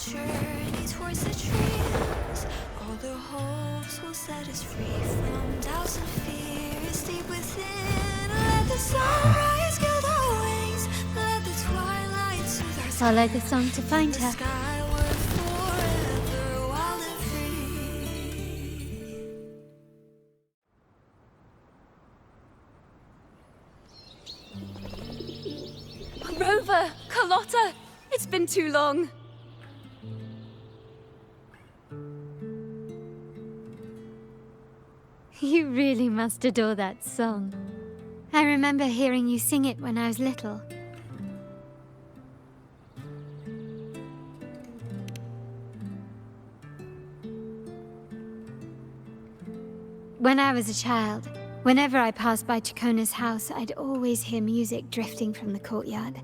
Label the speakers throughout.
Speaker 1: journey towards the dreams. All the hopes will set us free from doubts and fears deep within. Let the sunrise gild our wings. Let the twilight soothe our
Speaker 2: Follow the song to find her.
Speaker 1: skyward forever wild and free.
Speaker 3: Rover! Carlotta! It's been too long.
Speaker 2: You really must adore that song. I remember hearing you sing it when I was little. When I was a child, whenever I passed by Ciaccona's house, I'd always hear music drifting from the courtyard.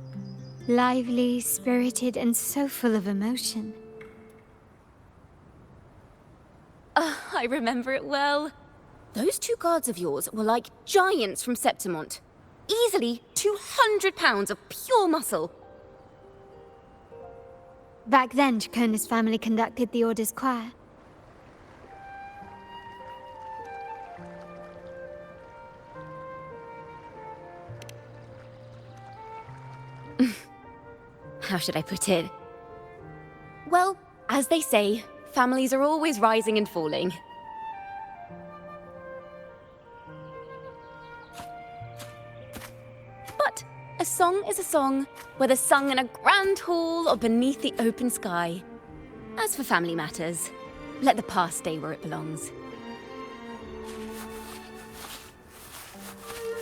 Speaker 2: Lively, spirited, and so full of emotion.
Speaker 3: I remember it well. Those two guards of yours were like giants from Septimont. Easily 200 pounds of pure muscle.
Speaker 2: Back then, Ciaccona's family conducted the Order's choir.
Speaker 3: How should I put it? Well, as they say, families are always rising and falling. But a song is a song, whether sung in a grand hall or beneath the open sky. As for family matters, let the past stay where it belongs.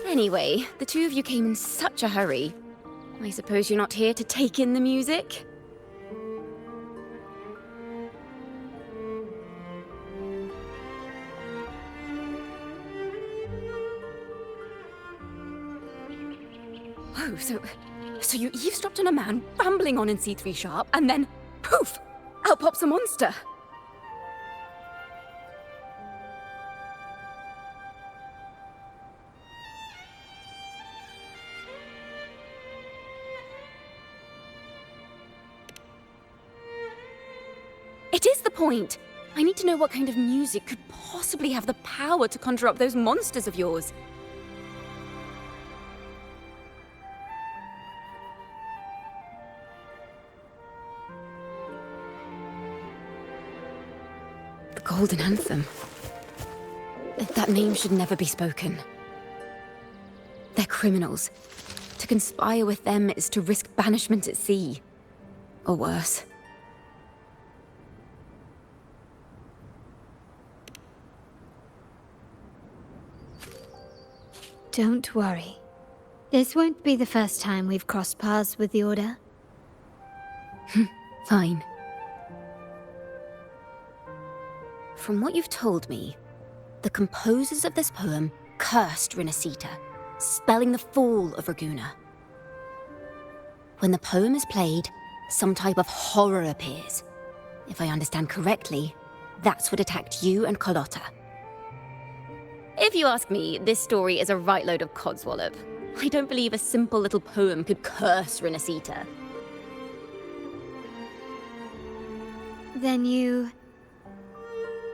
Speaker 3: Anyway, the two of you came in such a hurry. I suppose you're not here to take in the music? Oh, so you eavesdropped on a man rambling on in C3 sharp, and then, poof, out pops a monster. It is the point. I need to know what kind of music could possibly have the power to conjure up those monsters of yours. The Golden Anthem. That name should never be spoken. They're criminals. To conspire with them is to risk banishment at sea. Or worse.
Speaker 2: Don't worry. This won't be the first time we've crossed paths with the Order.
Speaker 3: Fine. From what you've told me, the composers of this poem cursed Rinascita, spelling the fall of Raguna. When the poem is played, some type of horror appears. If I understand correctly, that's what attacked you and Carlotta. If you ask me, this story is a right load of codswallop. I don't believe a simple little poem could curse Rinascita.
Speaker 2: Then you...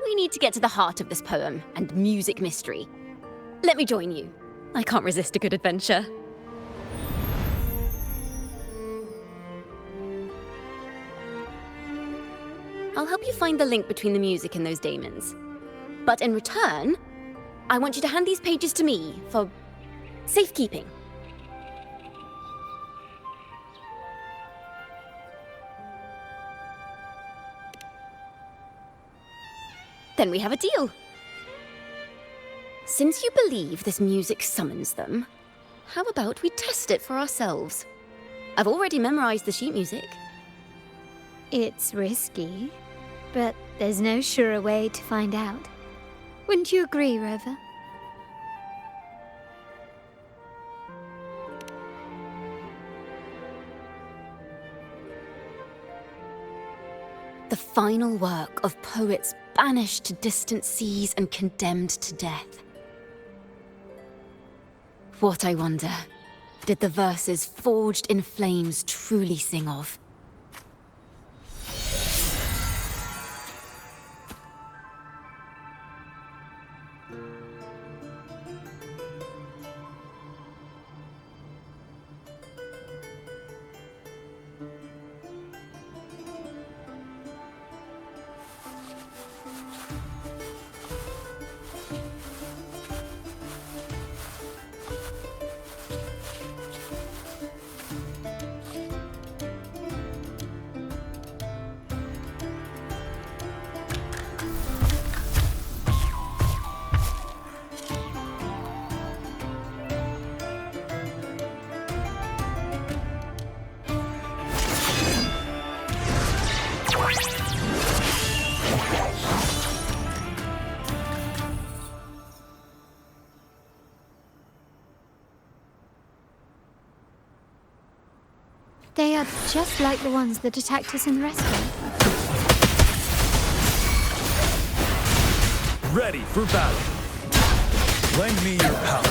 Speaker 3: We need to get to the heart of this poem and music mystery. Let me join you. I can't resist a good adventure. I'll help you find the link between the music and those daemons. But in return, I want you to hand these pages to me for safekeeping. Then we have a deal. Since you believe this music summons them, how about we test it for ourselves? I've already memorized the sheet music.
Speaker 2: It's risky, but there's no surer way to find out. Wouldn't you agree, Rover?
Speaker 3: The final work of poets banished to distant seas and condemned to death. What, I wonder, did the verses forged in flames truly sing of?
Speaker 2: They are just like the ones that attacked us in the restaurant.
Speaker 4: Ready for battle. Lend me your power.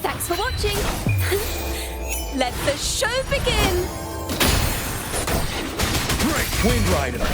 Speaker 3: Thanks for watching. Let the show begin.
Speaker 4: Great Wind Rider.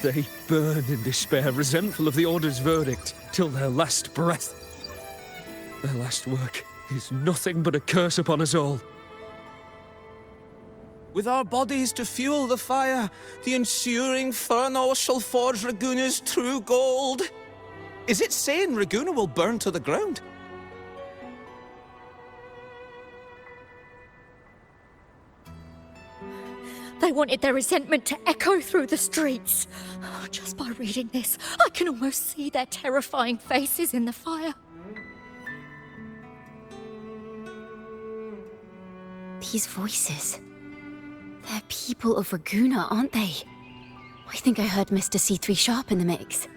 Speaker 4: They burn in despair, resentful of the Order's verdict, till their last breath. Their last work is nothing but a curse upon us all.
Speaker 5: With our bodies to fuel the fire, the ensuing furnace shall forge Raguna's true gold. Is it saying Raguna will burn to the ground?
Speaker 6: They wanted their resentment to echo through the streets. Just by reading this, I can almost see their terrifying faces in the fire.
Speaker 3: These voices. They're people of Raguna, aren't they? I think I heard Mr. C3 Sharp in the mix.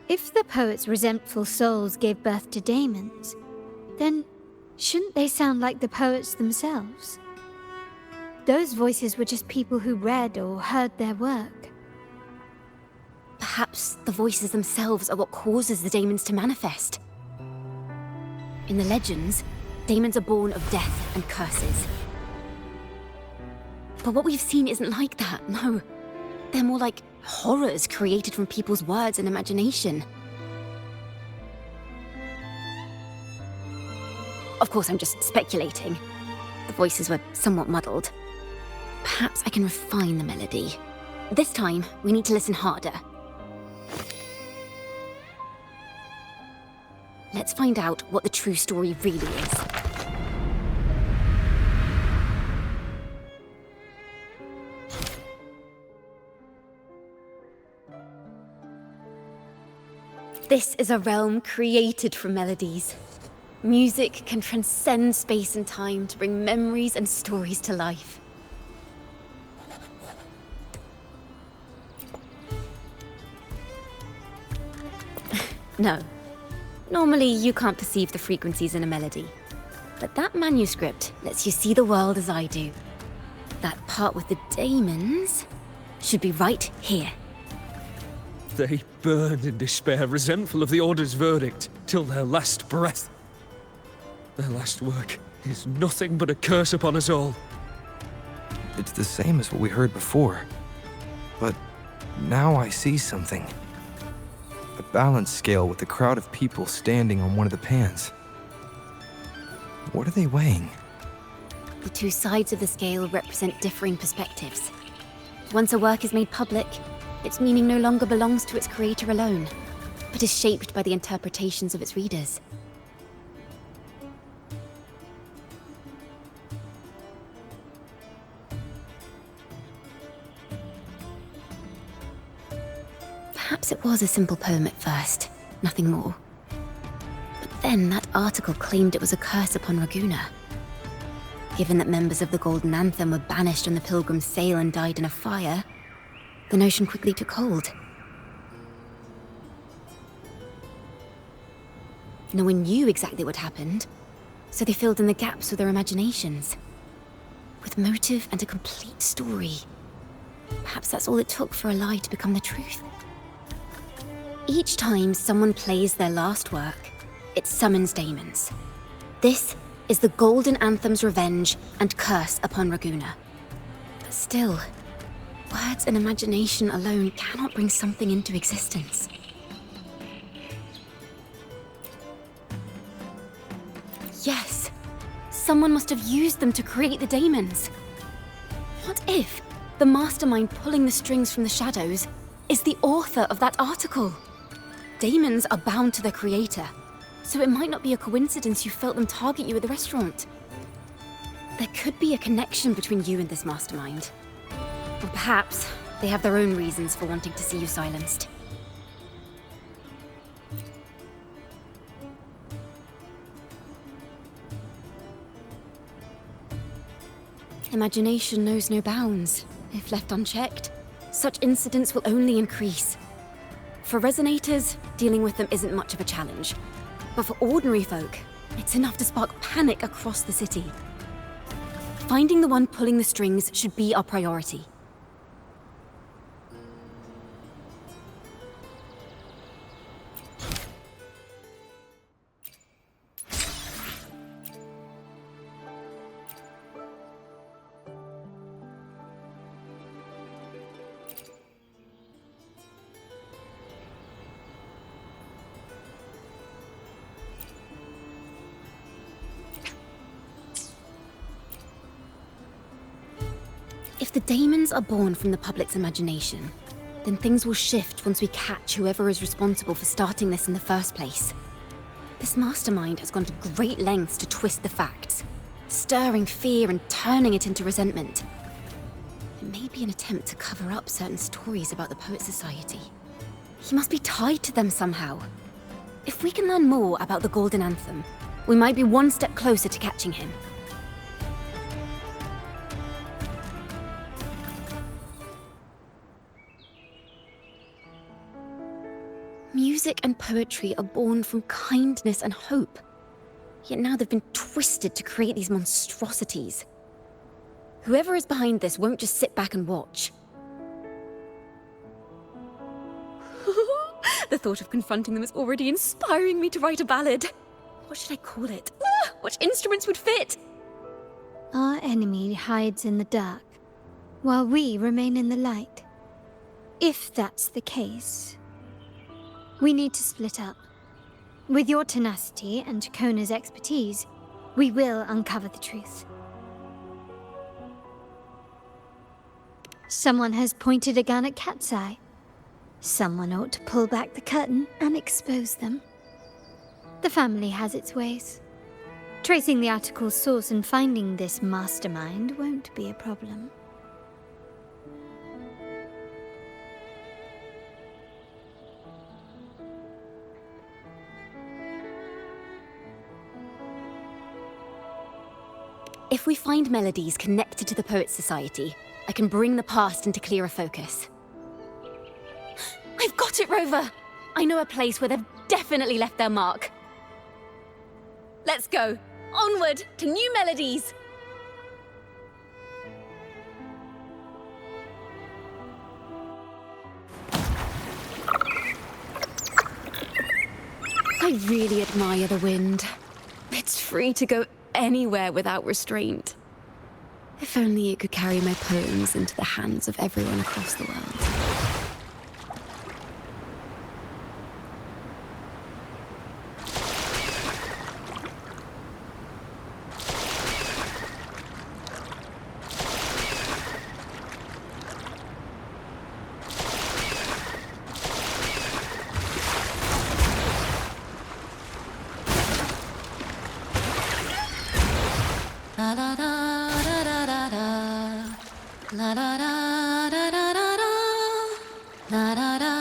Speaker 2: If the poet's resentful souls gave birth to daemons, then shouldn't they sound like the poets themselves? Those voices were just people who read or heard their work.
Speaker 3: Perhaps the voices themselves are what causes the daemons to manifest. In the legends, daemons are born of death and curses. But what we've seen isn't like that, no. They're more like horrors created from people's words and imagination. Of course, I'm just speculating. The voices were somewhat muddled. Perhaps I can refine the melody. This time, we need to listen harder. Let's find out what the true story really is. This is a realm created from melodies. Music can transcend space and time to bring memories and stories to life. No. Normally, you can't perceive the frequencies in a melody. But that manuscript lets you see the world as I do. That part with the daemons should be right here.
Speaker 4: They burn in despair, resentful of the Order's verdict, till their last breath. Their last work is nothing but a curse upon us all.
Speaker 7: It's the same as what we heard before. But now I see something. A balance scale with a crowd of people standing on one of the pans. What are they weighing?
Speaker 3: The two sides of the scale represent differing perspectives. Once a work is made public, its meaning no longer belongs to its creator alone, but is shaped by the interpretations of its readers. Perhaps it was a simple poem at first, nothing more. But then that article claimed it was a curse upon Raguna. Given that members of the Golden Anthem were banished on the Pilgrim's sail and died in a fire, the notion quickly took hold. No one knew exactly what happened, so they filled in the gaps with their imaginations. With motive and a complete story. Perhaps that's all it took for a lie to become the truth. Each time someone plays their last work, it summons daemons. This is the Golden Anthem's revenge and curse upon Raguna. But still, Words and imagination alone cannot bring something into existence. Yes, someone must have used them to create the daemons. What if the mastermind pulling the strings from the shadows is the author of that article? Daemons are bound to their creator, so it might not be a coincidence you felt them target you at the restaurant. There could be a connection between you and this mastermind. Or perhaps they have their own reasons for wanting to see you silenced. Imagination knows no bounds. If left unchecked, such incidents will only increase. For resonators, dealing with them isn't much of a challenge. But for ordinary folk, it's enough to spark panic across the city. Finding the one pulling the strings should be our priority. If the daemons are born from the public's imagination, then things will shift once we catch whoever is responsible for starting this in the first place. This mastermind has gone to great lengths to twist the facts, stirring fear and turning it into resentment. It may be an attempt to cover up certain stories about the Poet Society. He must be tied to them somehow. If we can learn more about the Golden Anthem, we might be one step closer to catching him. Music and poetry are born from kindness and hope. Yet now they've been twisted to create these monstrosities. Whoever is behind this won't just sit back and watch. The thought of confronting them is already inspiring me to write a ballad. What should I call it? Which instruments would fit?
Speaker 2: Our enemy hides in the dark, while we remain in the light. If that's the case, we need to split up. With your tenacity and Ciaccona's expertise, we will uncover the truth. Someone has pointed a gun at Cat's Eye. Someone ought to pull back the curtain and expose them. The family has its ways. Tracing the article's source and finding this mastermind won't be a problem.
Speaker 3: If we find melodies connected to the Poet Society, I can bring the past into clearer focus. I've got it, Rover! I know a place where they've definitely left their mark. Let's go! Onward to new melodies! I really admire the wind. It's free to go anywhere without restraint. If only it could carry my poems into the hands of everyone across the world. La la da da da da da. La la da da da da da. La da da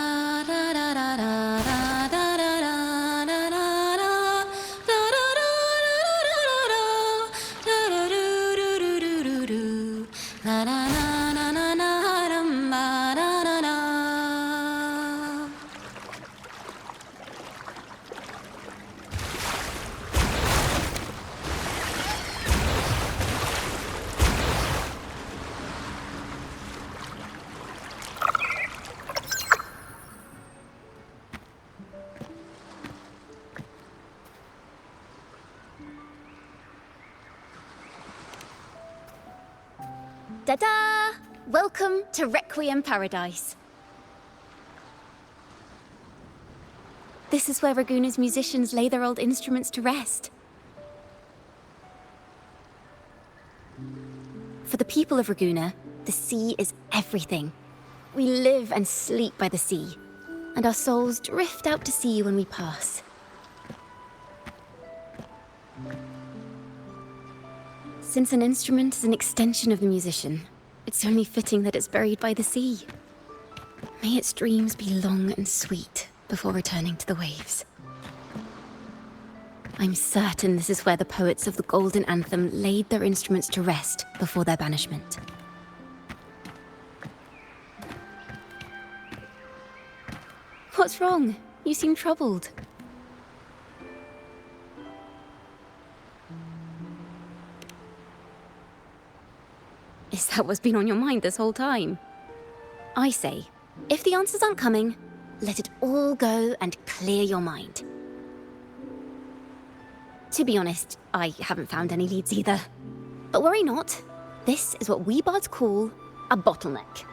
Speaker 3: da da da da da da da da da da. Da da da da da da da. Da da do do do do do do. La la la la la la dum ba da da da. Ta-da! Welcome to Requiem Paradise. This is where Raguna's musicians lay their old instruments to rest. For the people of Raguna, the sea is everything. We live and sleep by the sea, and our souls drift out to sea when we pass. Since an instrument is an extension of the musician, it's only fitting that it's buried by the sea. May its dreams be long and sweet before returning to the waves. I'm certain this is where the poets of the Golden Anthem laid their instruments to rest before their banishment. What's wrong? You seem troubled. Is that what's been on your mind this whole time? I say, if the answers aren't coming, let it all go and clear your mind. To be honest, I haven't found any leads either. But worry not. This is what we bards call a bottleneck.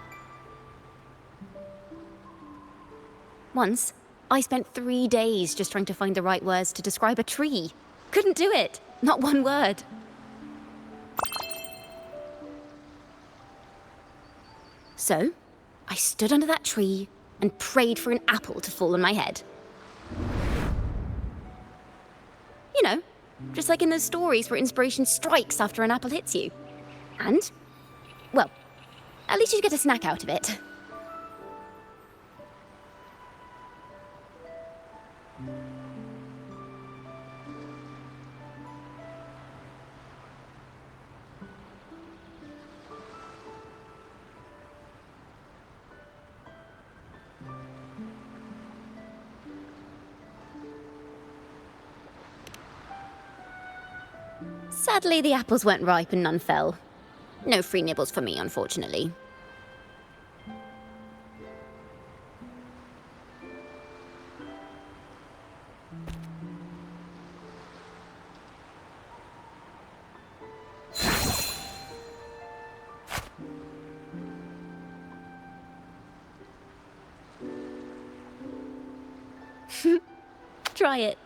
Speaker 3: Once, I spent 3 days just trying to find the right words to describe a tree. Couldn't do it. Not one word. So, I stood under that tree and prayed for an apple to fall on my head. You know, just like in those stories where inspiration strikes after an apple hits you. And, well, at least you get a snack out of it. Sadly, the apples weren't ripe and none fell. No free nibbles for me, unfortunately. Try it.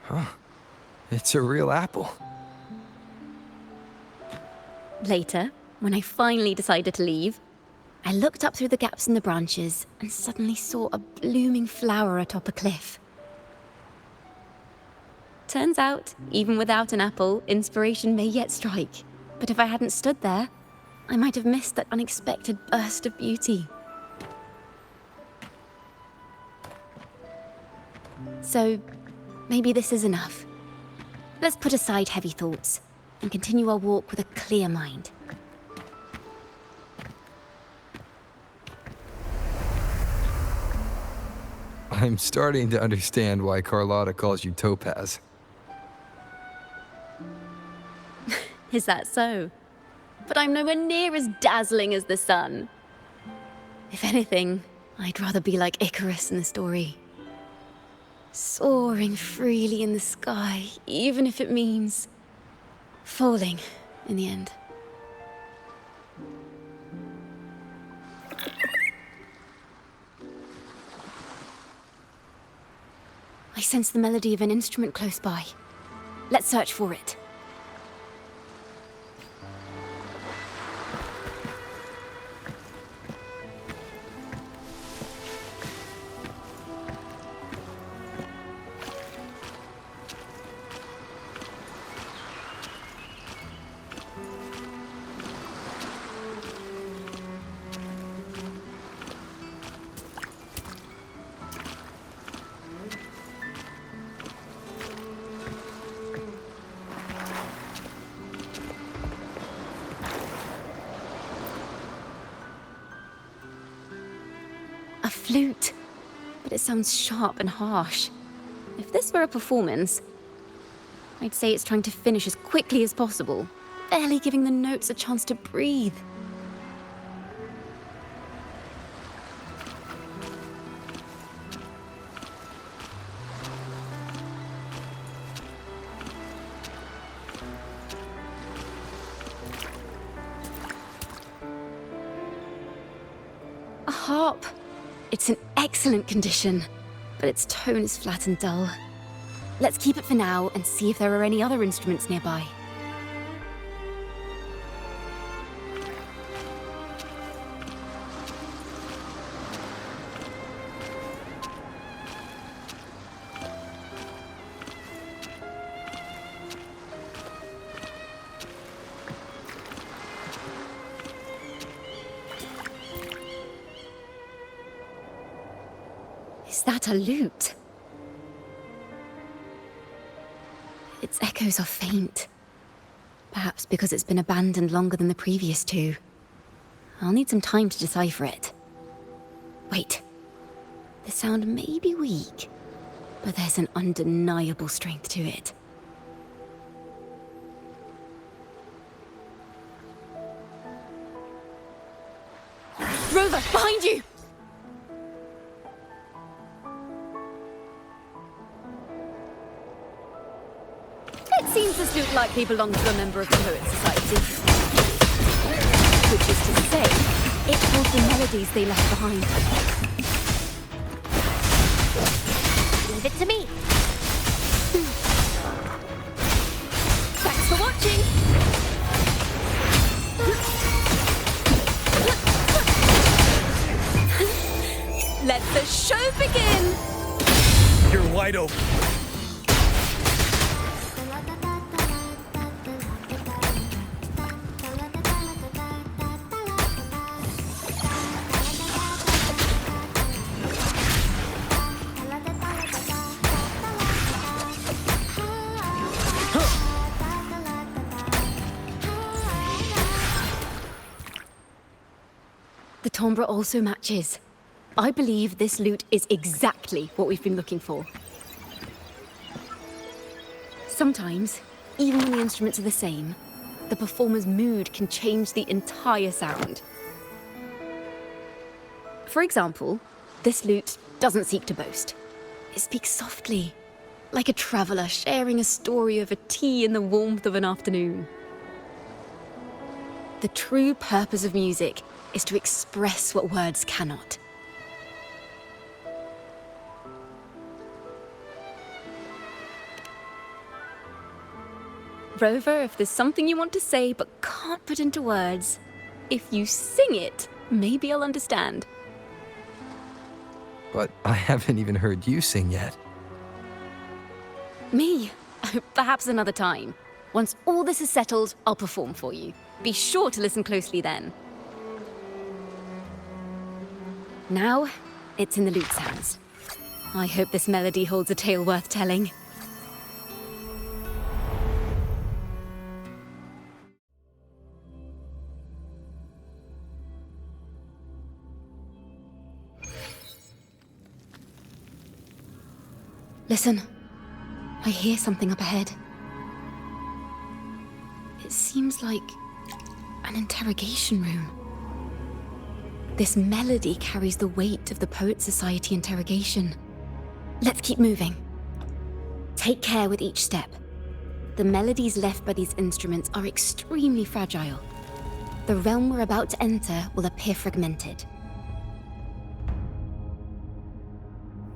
Speaker 7: Huh. It's a real apple.
Speaker 3: Later, when I finally decided to leave, I looked up through the gaps in the branches and suddenly saw a blooming flower atop a cliff. Turns out, even without an apple, inspiration may yet strike. But if I hadn't stood there, I might have missed that unexpected burst of beauty. So, maybe this is enough. Let's put aside heavy thoughts and continue our walk with a clear mind.
Speaker 7: I'm starting to understand why Carlotta calls you Topaz.
Speaker 3: Is that so? But I'm nowhere near as dazzling as the sun. If anything, I'd rather be like Icarus in the story. Soaring freely in the sky, even if it means falling in the end. I sense the melody of an instrument close by. Let's search for it. A flute, but it sounds sharp and harsh. If this were a performance, I'd say it's trying to finish as quickly as possible, barely giving the notes a chance to breathe. harp. It's in excellent condition, but its tone is flat and dull. Let's keep it for now and see if there are any other instruments nearby. Is that a lute? Its echoes are faint. Perhaps because it's been abandoned longer than the previous two. I'll need some time to decipher it. Wait. The sound may be weak, but there's an undeniable strength to it. Rover, behind you! It seems this lute likely belonged to a member of the Poets Society. Which is to say, it holds the melodies they left behind.
Speaker 6: Leave it to me.
Speaker 3: Thanks for watching! Let the show begin!
Speaker 8: You're wide open.
Speaker 3: The timbre also matches. I believe this lute is exactly what we've been looking for. Sometimes, even when the instruments are the same, the performer's mood can change the entire sound. For example, this lute doesn't seek to boast. It speaks softly, like a traveller sharing a story over tea in the warmth of an afternoon. The true purpose of music is to express what words cannot. Rover, if there's something you want to say but can't put into words, if you sing it, maybe I'll understand.
Speaker 7: But I haven't even heard you sing yet.
Speaker 3: Me? Perhaps another time. Once all this is settled, I'll perform for you. Be sure to listen closely then. Now, it's in the lute's hands. I hope this melody holds a tale worth telling. Listen, I hear something up ahead. It seems like an interrogation room. This melody carries the weight of the Poets Society interrogation. Let's keep moving. Take care with each step. The melodies left by these instruments are extremely fragile. The realm we're about to enter will appear fragmented.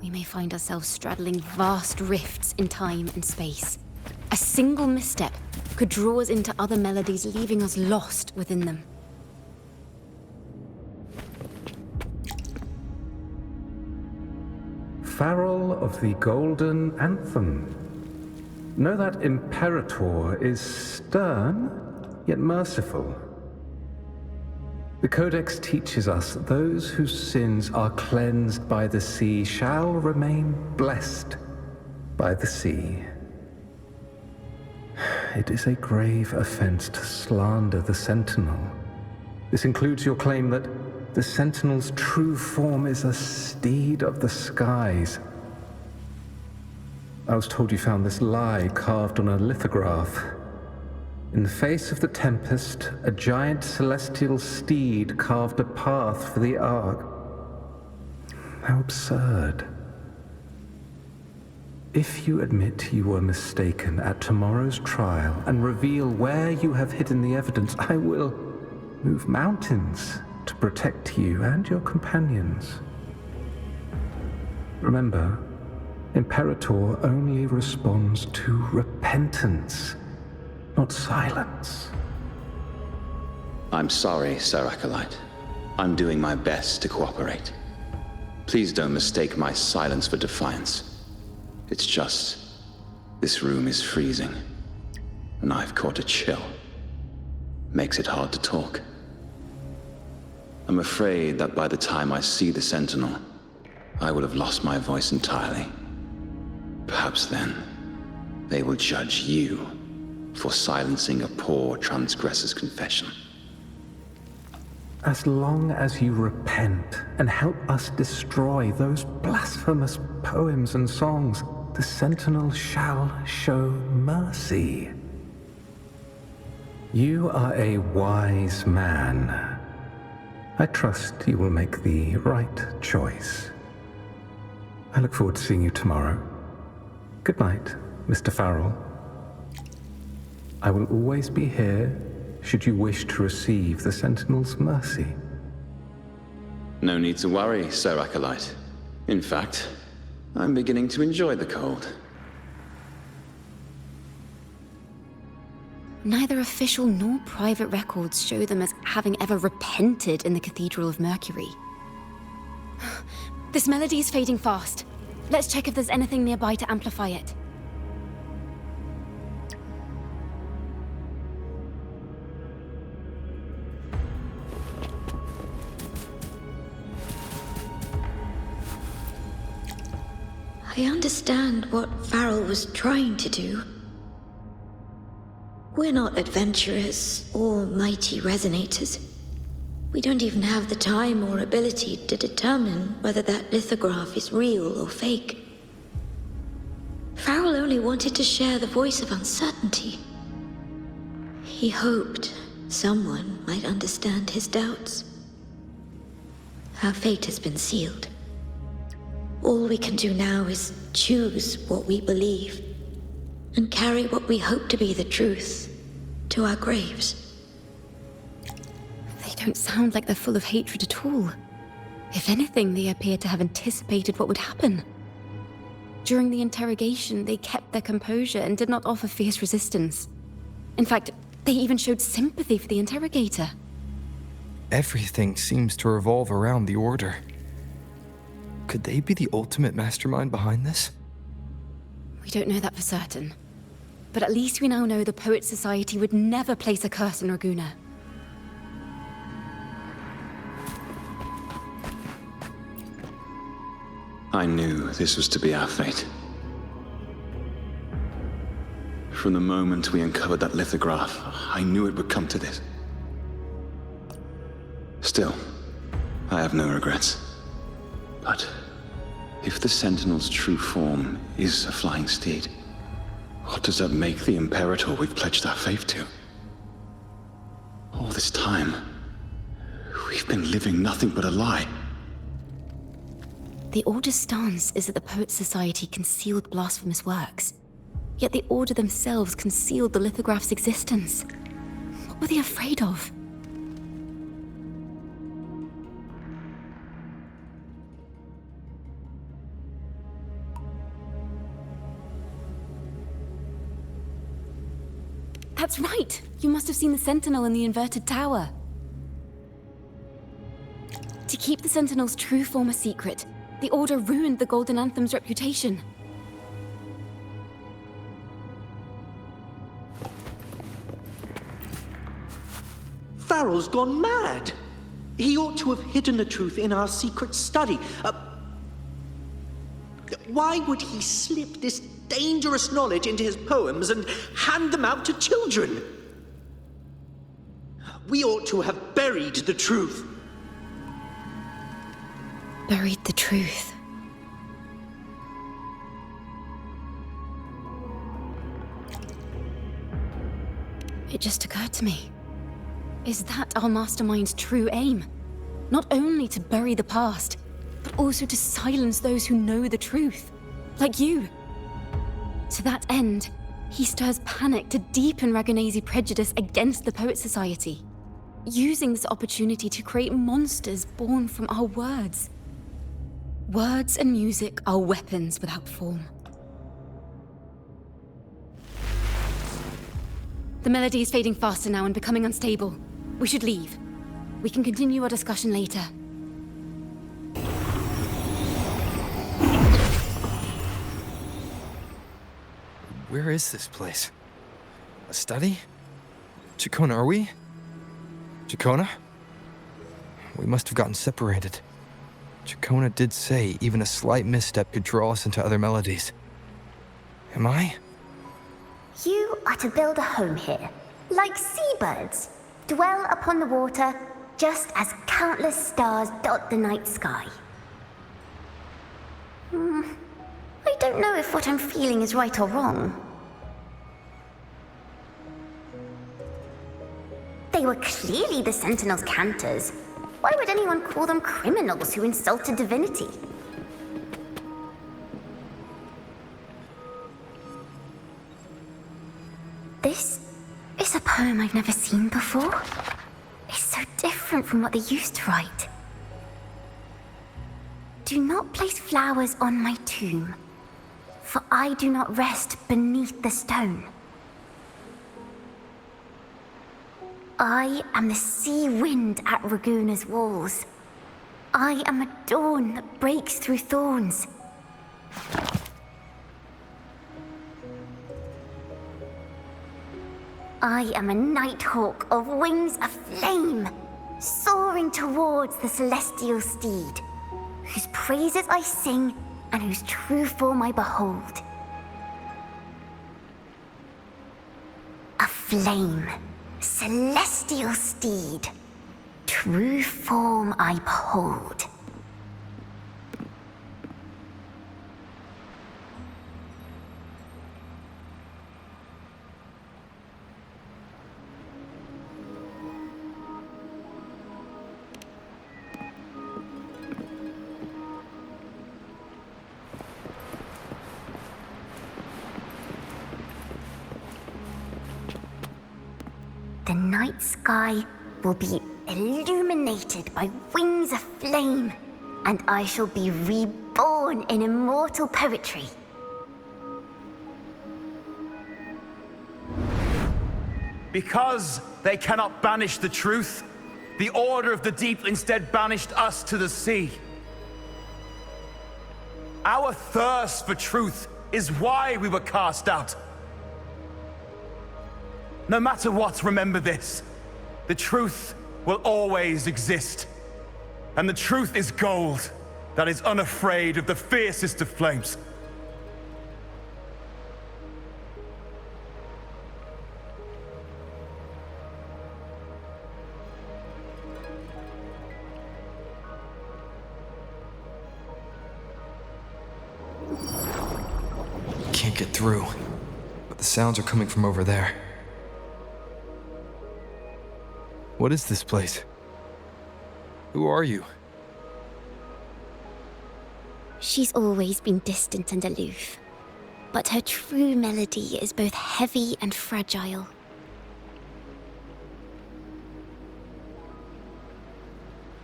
Speaker 3: We may find ourselves straddling vast rifts in time and space. A single misstep could draw us into other melodies, leaving us lost within them.
Speaker 9: Farrell of the Golden Anthem. Know that Imperator is stern, yet merciful. The Codex teaches us that those whose sins are cleansed by the sea shall remain blessed by the sea. It is a grave offense to slander the Sentinel. This includes your claim that the Sentinel's true form is a steed of the skies. I was told you found this lie carved on a lithograph. In the face of the tempest, a giant celestial steed carved a path for the Ark. How absurd. If you admit you were mistaken at tomorrow's trial and reveal where you have hidden the evidence, I will move mountains to protect you and your companions. Remember, Imperator only responds to repentance, not silence.
Speaker 10: I'm sorry, Sir Acolyte. I'm doing my best to cooperate. Please don't mistake my silence for defiance. It's just, this room is freezing, and I've caught a chill. Makes it hard to talk. I'm afraid that by the time I see the Sentinel, I will have lost my voice entirely. Perhaps then, they will judge you for silencing a poor transgressor's confession.
Speaker 9: As long as you repent and help us destroy those blasphemous poems and songs, the Sentinel shall show mercy. You are a wise man. I trust you will make the right choice. I look forward to seeing you tomorrow. Good night, Mr. Farrell. I will always be here should you wish to receive the Sentinel's mercy.
Speaker 10: No need to worry, Sir Acolyte. In fact, I'm beginning to enjoy the cold.
Speaker 3: Neither official nor private records show them as having ever repented in the Cathedral of Mercury. This melody is fading fast. Let's check if there's anything nearby to amplify it.
Speaker 1: I understand what Farrell was trying to do. We're not adventurers or mighty resonators. We don't even have the time or ability to determine whether that lithograph is real or fake. Farrell only wanted to share the voice of uncertainty. He hoped someone might understand his doubts. Our fate has been sealed. All we can do now is choose what we believe and carry what we hope to be the truth to our graves.
Speaker 3: They don't sound like they're full of hatred at all. If anything, they appear to have anticipated what would happen. During the interrogation, they kept their composure and did not offer fierce resistance. In fact, they even showed sympathy for the interrogator.
Speaker 7: Everything seems to revolve around the Order. Could they be the ultimate mastermind behind this?
Speaker 3: We don't know that for certain. But at least we now know the Poets Society would never place a curse on Raguna.
Speaker 10: I knew this was to be our fate. From the moment we uncovered that lithograph, I knew it would come to this. Still, I have no regrets. But if the Sentinel's true form is a flying steed, what does that make the Imperator we've pledged our faith to? All this time, we've been living nothing but a lie.
Speaker 3: The Order's stance is that the Poets Society concealed blasphemous works. Yet the Order themselves concealed the lithograph's existence. What were they afraid of? That's right! You must have seen the Sentinel in the inverted tower. To keep the Sentinel's true form a secret, the Order ruined the Golden Anthem's reputation.
Speaker 11: Farrell's gone mad! He ought to have hidden the truth in our secret study. Why would he slip this dangerous knowledge into his poems and hand them out to children? We ought to have buried the truth.
Speaker 3: Buried the truth. It just occurred to me. Is that our mastermind's true aim? Not only to bury the past, but also to silence those who know the truth, like you. To that end, he stirs panic to deepen Ragonese prejudice against the Poets Society. using this opportunity to create monsters born from our words. Words and music are weapons without form. The melody is fading faster now and becoming unstable. We should leave. We can continue our discussion later.
Speaker 7: Where is this place? A study? Ciaccona, are we? Ciaccona? We must have gotten separated. Ciaccona did say even a slight misstep could draw us into other melodies. Am I?
Speaker 12: You are to build a home here, like seabirds. Dwell upon the water, just as countless stars dot the night sky. I don't know if what I'm feeling is right or wrong. They were clearly the Sentinel's cantors. Why would anyone call them criminals who insulted divinity? This is a poem I've never seen before. It's so different from what they used to write. Do not place flowers on my tomb, for I do not rest beneath the stone. I am the sea wind at Raguna's walls. I am a dawn that breaks through thorns. I am a nighthawk of wings aflame, soaring towards the celestial steed, whose praises I sing and whose true form I behold. A flame, celestial steed, true form I behold. The night sky will be illuminated by wings of flame, and I shall be reborn in immortal poetry.
Speaker 8: Because they cannot banish the truth, the Order of the Deep instead banished us to the sea. Our thirst for truth is why we were cast out. No matter what, remember this. The truth will always exist. And the truth is gold that is unafraid of the fiercest of flames.
Speaker 7: Can't get through, but the sounds are coming from over there. What is this place? Who are you?
Speaker 3: She's always been distant and aloof, but her true melody is both heavy and fragile.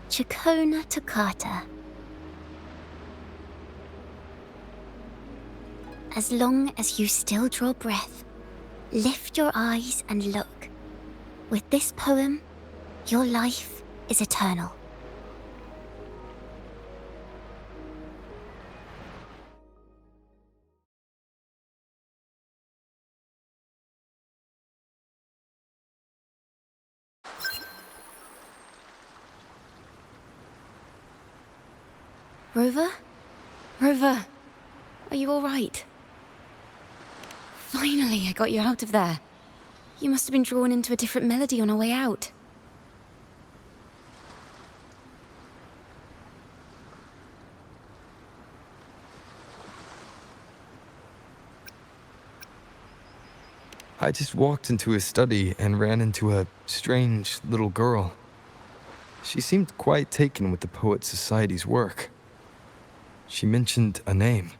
Speaker 3: Ciaccona Toccata. As long as you still draw breath, lift your eyes and look. With this poem, your life is eternal. Rover? Rover, are you all right? Finally, I got you out of there. You must have been drawn into a different melody on our way out.
Speaker 7: I just walked into his study and ran into a strange little girl. She seemed quite taken with the Poet Society's work. She mentioned a name.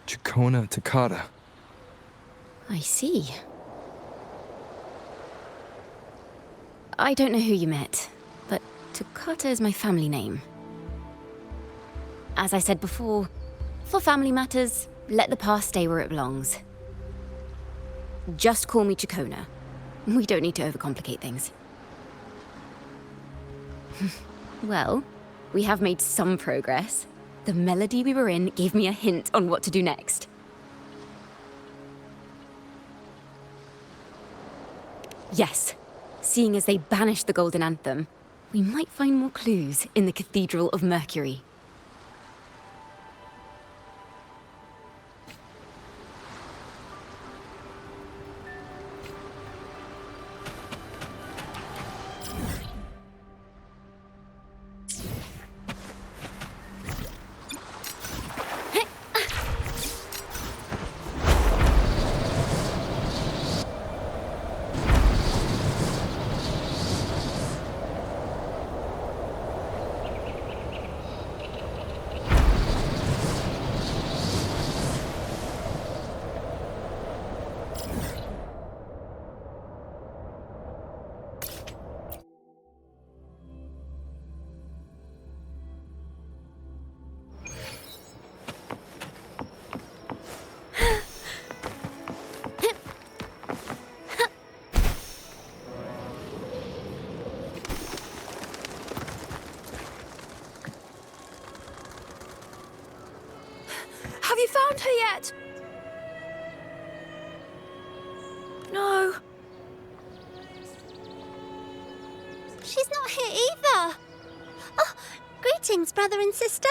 Speaker 7: Ciaccona Toccata.
Speaker 3: I see. I don't know who you met, but Toccata is my family name. As I said before, for family matters, let the past stay where it belongs. Just call me Ciaccona. We don't need to overcomplicate things. Well, we have made some progress. The melody we were in gave me a hint on what to do next. Yes, seeing as they banished the Golden Anthem, we might find more clues in the Cathedral of Mercury.
Speaker 13: Have you found her yet? No.
Speaker 12: She's not here either. Oh, greetings, brother and sister.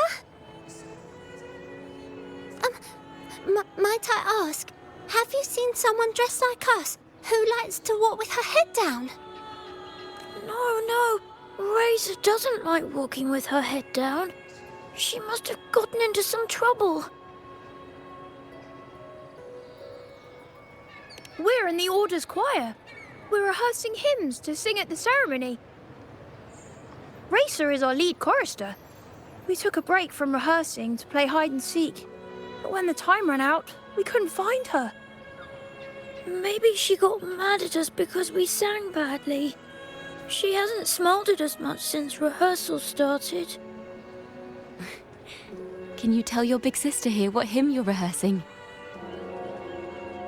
Speaker 12: Might I ask, have you seen someone dressed like us who likes to walk with her head down?
Speaker 13: No. Razor doesn't like walking with her head down. She must have gotten into some trouble. We're in the Order's choir. We're rehearsing hymns to sing at the ceremony. Racer is our lead chorister. We took a break from rehearsing to play hide and seek. But when the time ran out, we couldn't find her. Maybe she got mad at us because we sang badly. She hasn't smiled at us much since rehearsal started.
Speaker 3: Can you tell your big sister here what hymn you're rehearsing?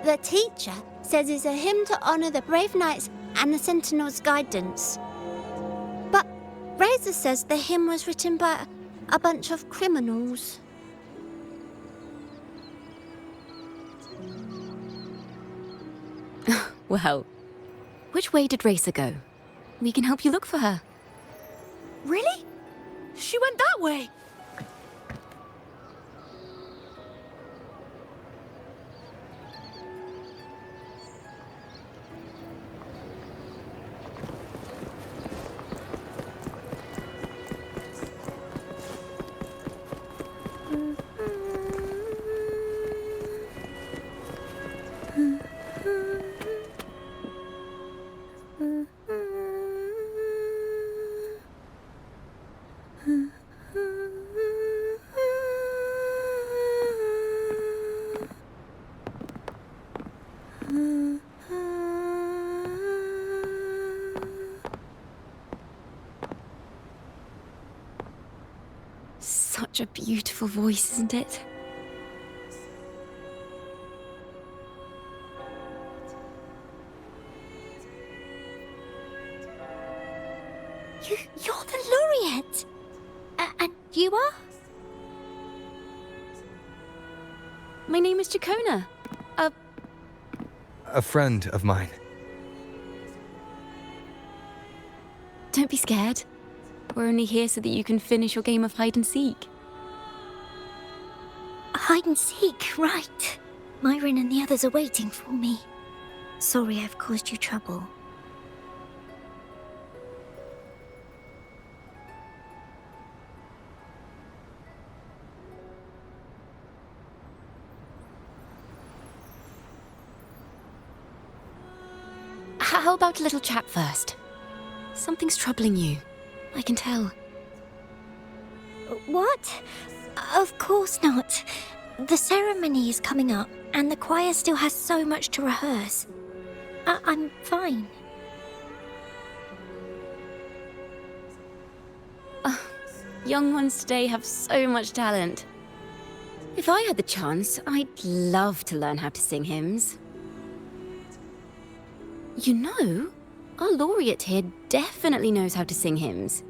Speaker 12: The teacher says it's a hymn to honor the brave knights and the sentinel's guidance. But Razor says the hymn was written by a bunch of criminals.
Speaker 3: Well, which way did Racer go? We can help you look for her.
Speaker 13: Really? She went that way.
Speaker 3: Such a beautiful voice, isn't it?
Speaker 12: You're the laureate. And you are?
Speaker 3: My name is Ciaccona.
Speaker 7: A friend of mine.
Speaker 3: Don't be scared. We're only here so that you can finish your game of hide and seek.
Speaker 6: Hide and seek, right. Myron and the others are waiting for me. Sorry I've caused you trouble.
Speaker 3: How about a little chat first? Something's troubling you. I can tell.
Speaker 6: What? Of course not. The ceremony is coming up, and the choir still has so much to rehearse. I'm fine.
Speaker 3: Young ones today have so much talent. If I had the chance, I'd love to learn how to sing hymns. You know, our laureate here definitely knows how to sing hymns.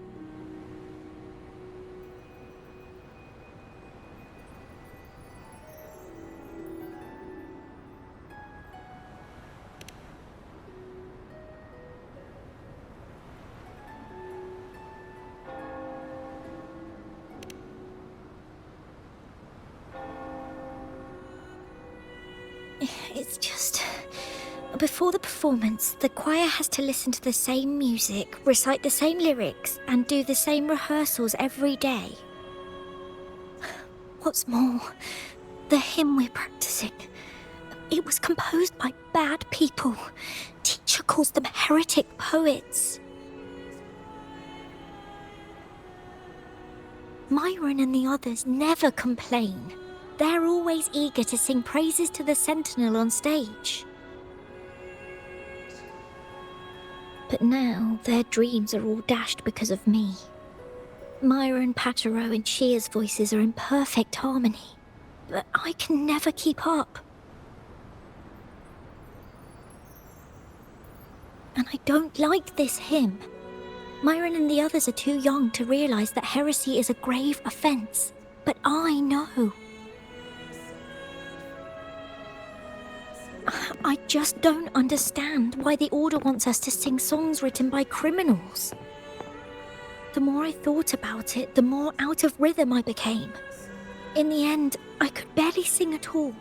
Speaker 6: It's just... Before the performance, the choir has to listen to the same music, recite the same lyrics, and do the same rehearsals every day. What's more, the hymn we're practicing, it was composed by bad people. Teacher calls them heretic poets. Myron and the others never complain. They're always eager to sing praises to the Sentinel on stage. But now their dreams are all dashed because of me. Myron, Patero, and Shear's voices are in perfect harmony, but I can never keep up. And I don't like this hymn. Myron and the others are too young to realize that heresy is a grave offense, but I know. I just don't understand why the Order wants us to sing songs written by criminals. The more I thought about it, the more out of rhythm I became. In the end, I could barely sing at all.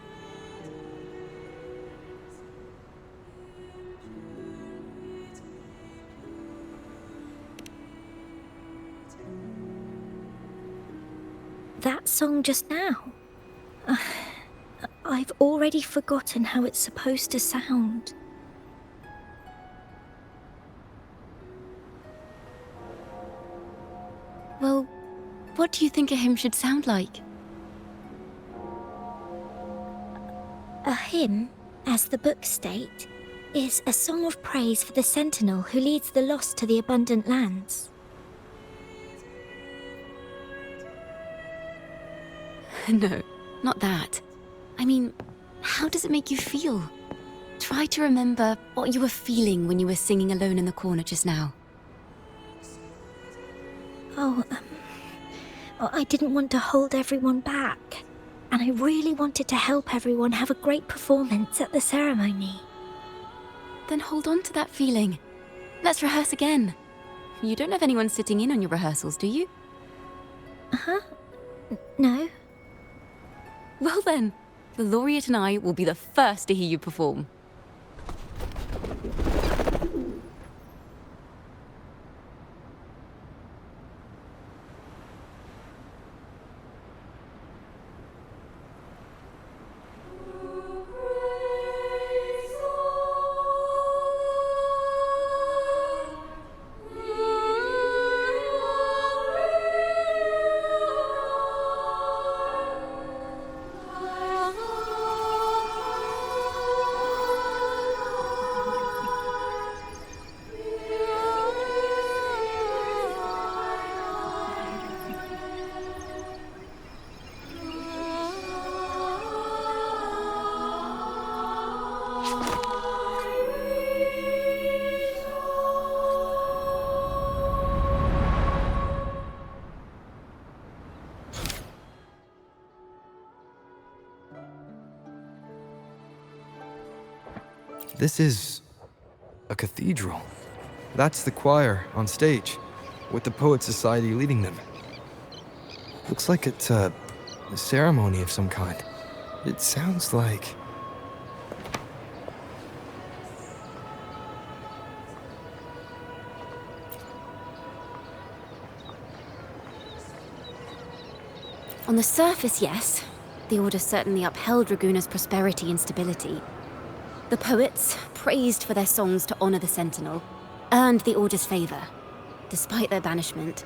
Speaker 6: That song just now. I've already forgotten how it's supposed to sound.
Speaker 3: Well, what do you think a hymn should sound like?
Speaker 6: A hymn, as the books state, is a song of praise for the Sentinel who leads the lost to the abundant lands.
Speaker 3: No, not that. I mean, how does it make you feel? Try to remember what you were feeling when you were singing alone in the corner just now.
Speaker 6: I didn't want to hold everyone back, and I really wanted to help everyone have a great performance at the ceremony.
Speaker 3: Then hold on to that feeling. Let's rehearse again. You don't have anyone sitting in on your rehearsals, do you?
Speaker 6: No.
Speaker 3: Well then, the laureate and I will be the first to hear you perform.
Speaker 7: This is a cathedral. That's the choir on stage, with the Poet Society leading them. Looks like it's a ceremony of some kind. It sounds like...
Speaker 3: On the surface, yes. The Order certainly upheld Raguna's prosperity and stability. The poets, praised for their songs to honor the Sentinel, earned the Order's favor. Despite their banishment,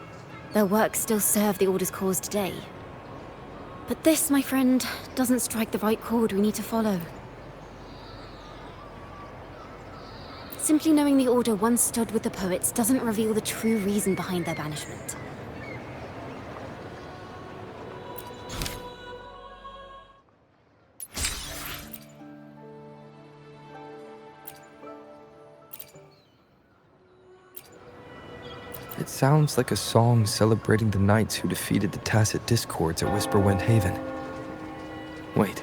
Speaker 3: their works still serve the Order's cause today. But this, my friend, doesn't strike the right chord we need to follow. Simply knowing the Order once stood with the poets doesn't reveal the true reason behind their banishment.
Speaker 7: It sounds like a song celebrating the knights who defeated the Tacit Discords at Whisperwind Haven. Wait,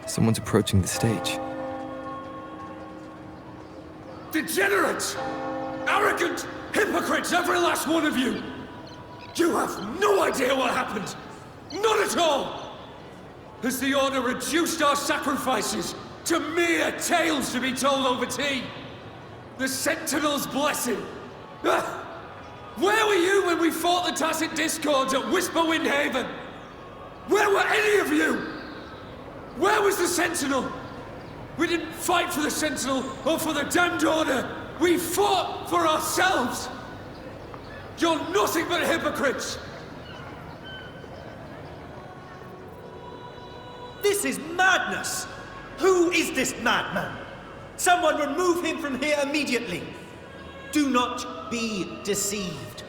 Speaker 7: someone's approaching the stage.
Speaker 4: Degenerates! Arrogant hypocrites, every last one of you! You have no idea what happened! Not at all! Has the Order reduced our sacrifices to mere tales to be told over tea? The Sentinel's blessing! Ah! Where were you when we fought the Tacit Discords at Whisperwind Haven? Where were any of you? Where was the Sentinel? We didn't fight for the Sentinel or for the damned Order. We fought for ourselves. You're nothing but hypocrites.
Speaker 11: This is madness! Who is this madman? Someone remove him from here immediately. Do not be deceived.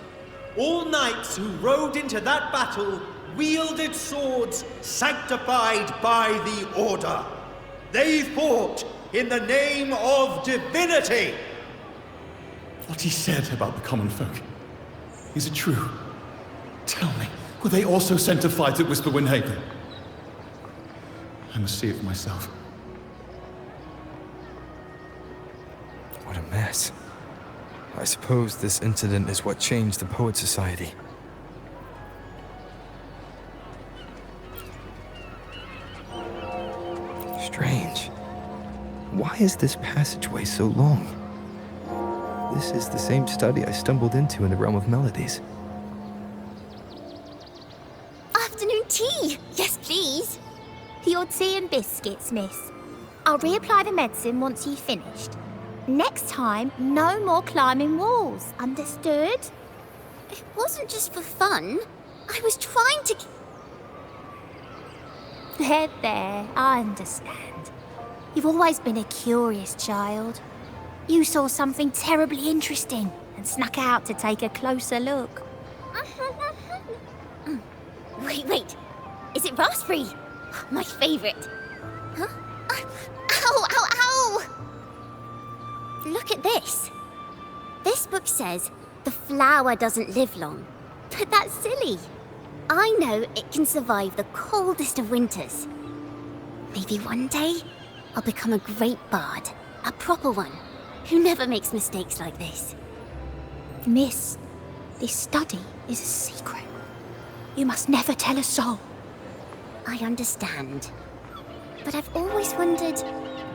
Speaker 11: All knights who rode into that battle wielded swords sanctified by the Order. They fought in the name of divinity.
Speaker 8: What he said about the common folk, is it true? Tell me, were they also sent to fight at Whisperwind Haven? I must see it for myself.
Speaker 7: What a mess. I suppose this incident is what changed the Poet Society. Strange. Why is this passageway so long? This is the same study I stumbled into in the Realm of Melodies.
Speaker 12: Afternoon tea! Yes, please. Your tea and biscuits, miss. I'll reapply the medicine once you've finished. Next time, no more climbing walls. Understood? It wasn't just for fun. I was trying to... There, I understand. You've always been a curious child. You saw something terribly interesting and snuck out to take a closer look. Wait. Is it raspberry? My favorite. Huh? Ow! Look at this. This book says the flower doesn't live long. But that's silly. I know it can survive the coldest of winters. Maybe one day, I'll become a great bard. A proper one, who never makes mistakes like this. Miss, this study is a secret. You must never tell a soul. I understand. But I've always wondered,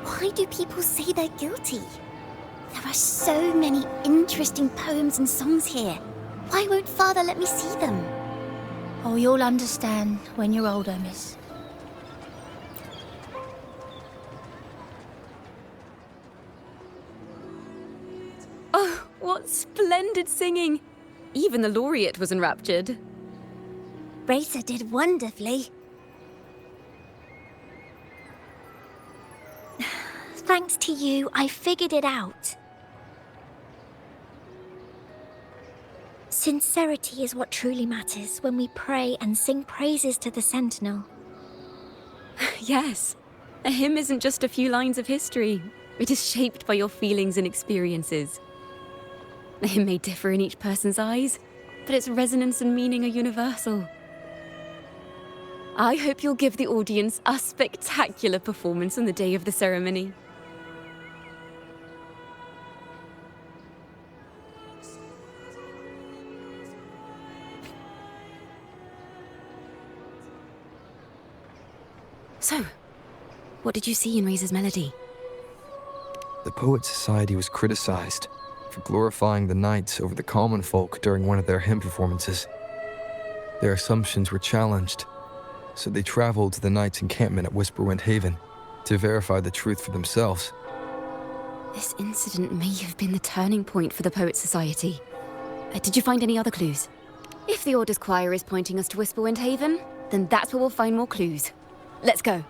Speaker 12: why do people say they're guilty? There are so many interesting poems and songs here. Why won't Father let me see them? Oh, you'll understand when you're older, miss.
Speaker 14: Oh, what splendid singing! Even the laureate was enraptured.
Speaker 12: Racer did wonderfully. Thanks to you, I figured it out. Sincerity is what truly matters when we pray and sing praises to the Sentinel.
Speaker 14: Yes, a hymn isn't just a few lines of history. It is shaped by your feelings and experiences. A hymn may differ in each person's eyes, but its resonance and meaning are universal. I hope you'll give the audience a spectacular performance on the day of the ceremony. So, what did you see in Razor's melody?
Speaker 7: The Poet Society was criticized for glorifying the knights over the common folk during one of their hymn performances. Their assumptions were challenged, so they traveled to the knights' encampment at Whisperwind Haven to verify the truth for themselves.
Speaker 14: This incident may have been the turning point for the Poet Society. Did you find any other clues? If the Order's choir is pointing us to Whisperwind Haven, then that's where we'll find more clues. Let's go.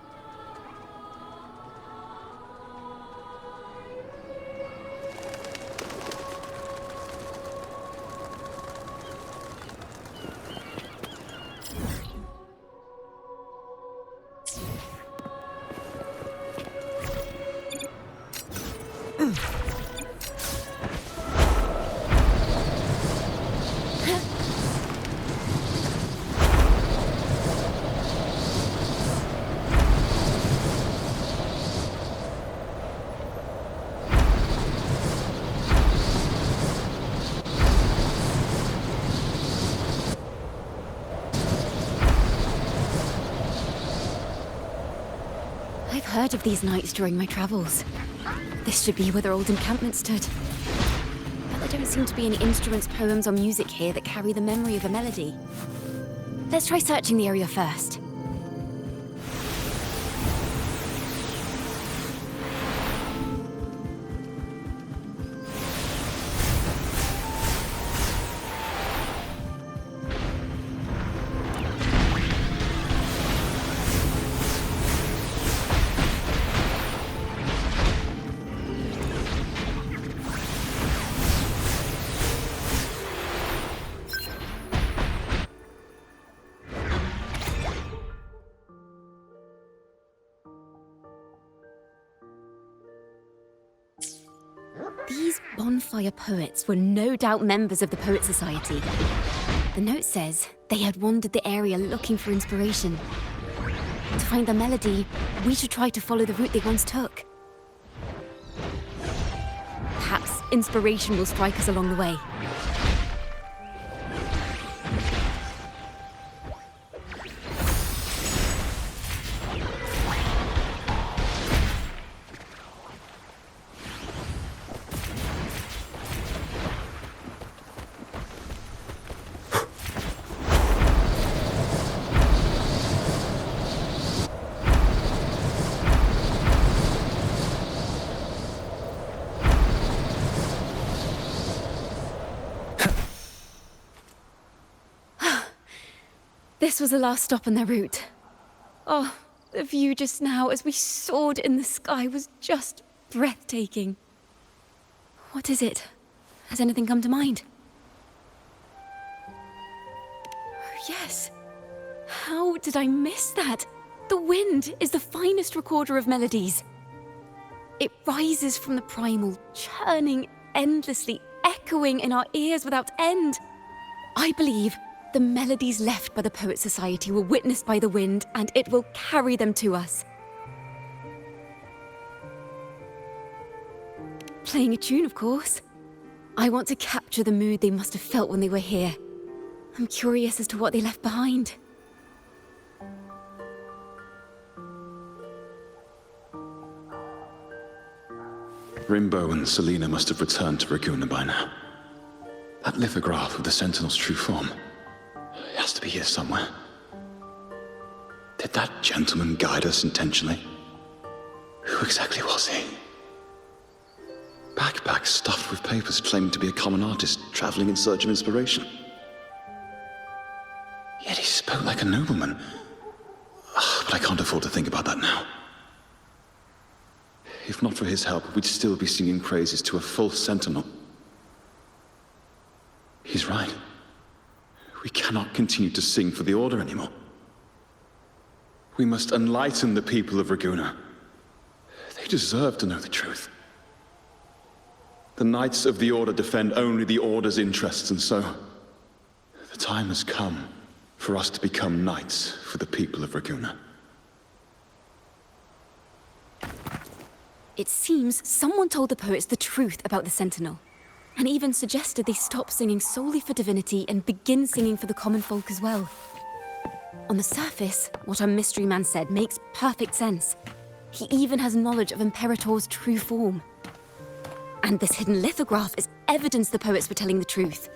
Speaker 14: I've heard of these nights during my travels. This should be where their old encampment stood. But there don't seem to be any instruments, poems, or music here that carry the memory of a melody. Let's try searching the area first. These bonfire poets were no doubt members of the Poet Society. The note says they had wandered the area looking for inspiration. To find the melody, we should try to follow the route they once took. Perhaps inspiration will strike us along the way. This was the last stop on their route. Oh, the view just now as we soared in the sky was just breathtaking. What is it? Has anything come to mind? Oh, yes. How did I miss that? The wind is the finest recorder of melodies. It rises from the primal, churning endlessly, echoing in our ears without end. I believe the melodies left by the Poet Society were witnessed by the wind, and it will carry them to us. Playing a tune, of course. I want to capture the mood they must have felt when they were here. I'm curious as to what they left behind.
Speaker 10: Rimbo and Selena must have returned to Raguna by now. That lithograph of the Sentinel's true form. It has to be here somewhere. Did that gentleman guide us intentionally? Who exactly was he? Backpack stuffed with papers claiming to be a common artist traveling in search of inspiration. Yet he spoke like a nobleman. But I can't afford to think about that now. If not for his help, we'd still be singing praises to a false sentinel. He's right. We cannot continue to sing for the Order anymore. We must enlighten the people of Raguna. They deserve to know the truth. The Knights of the Order defend only the Order's interests, and so the time has come for us to become knights for the people of Raguna.
Speaker 14: It seems someone told the poets the truth about the Sentinel, and even suggested they stop singing solely for divinity and begin singing for the common folk as well. On the surface, what our mystery man said makes perfect sense. He even has knowledge of Imperator's true form. And this hidden lithograph is evidence the poets were telling the truth.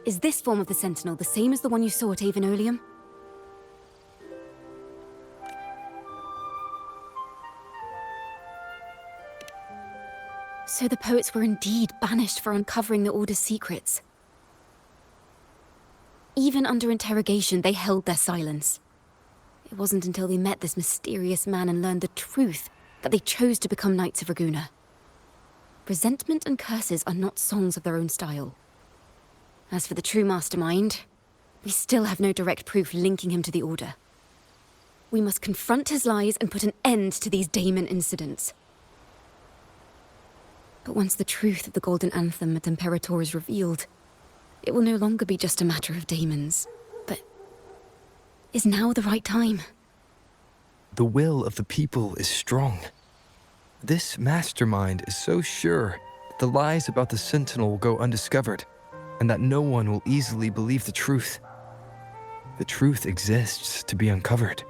Speaker 14: Is this form of the Sentinel the same as the one you saw at Avenolium? So the poets were indeed banished for uncovering the Order's secrets. Even under interrogation, they held their silence. It wasn't until they met this mysterious man and learned the truth that they chose to become Knights of Raguna. Resentment and curses are not songs of their own style. As for the true mastermind, we still have no direct proof linking him to the Order. We must confront his lies and put an end to these daemon incidents. But once the truth of the Golden Anthem at Imperator is revealed, it will no longer be just a matter of daemons, but is now the right time?
Speaker 7: The will of the people is strong. This mastermind is so sure that the lies about the Sentinel will go undiscovered, and that no one will easily believe the truth. The truth exists to be uncovered.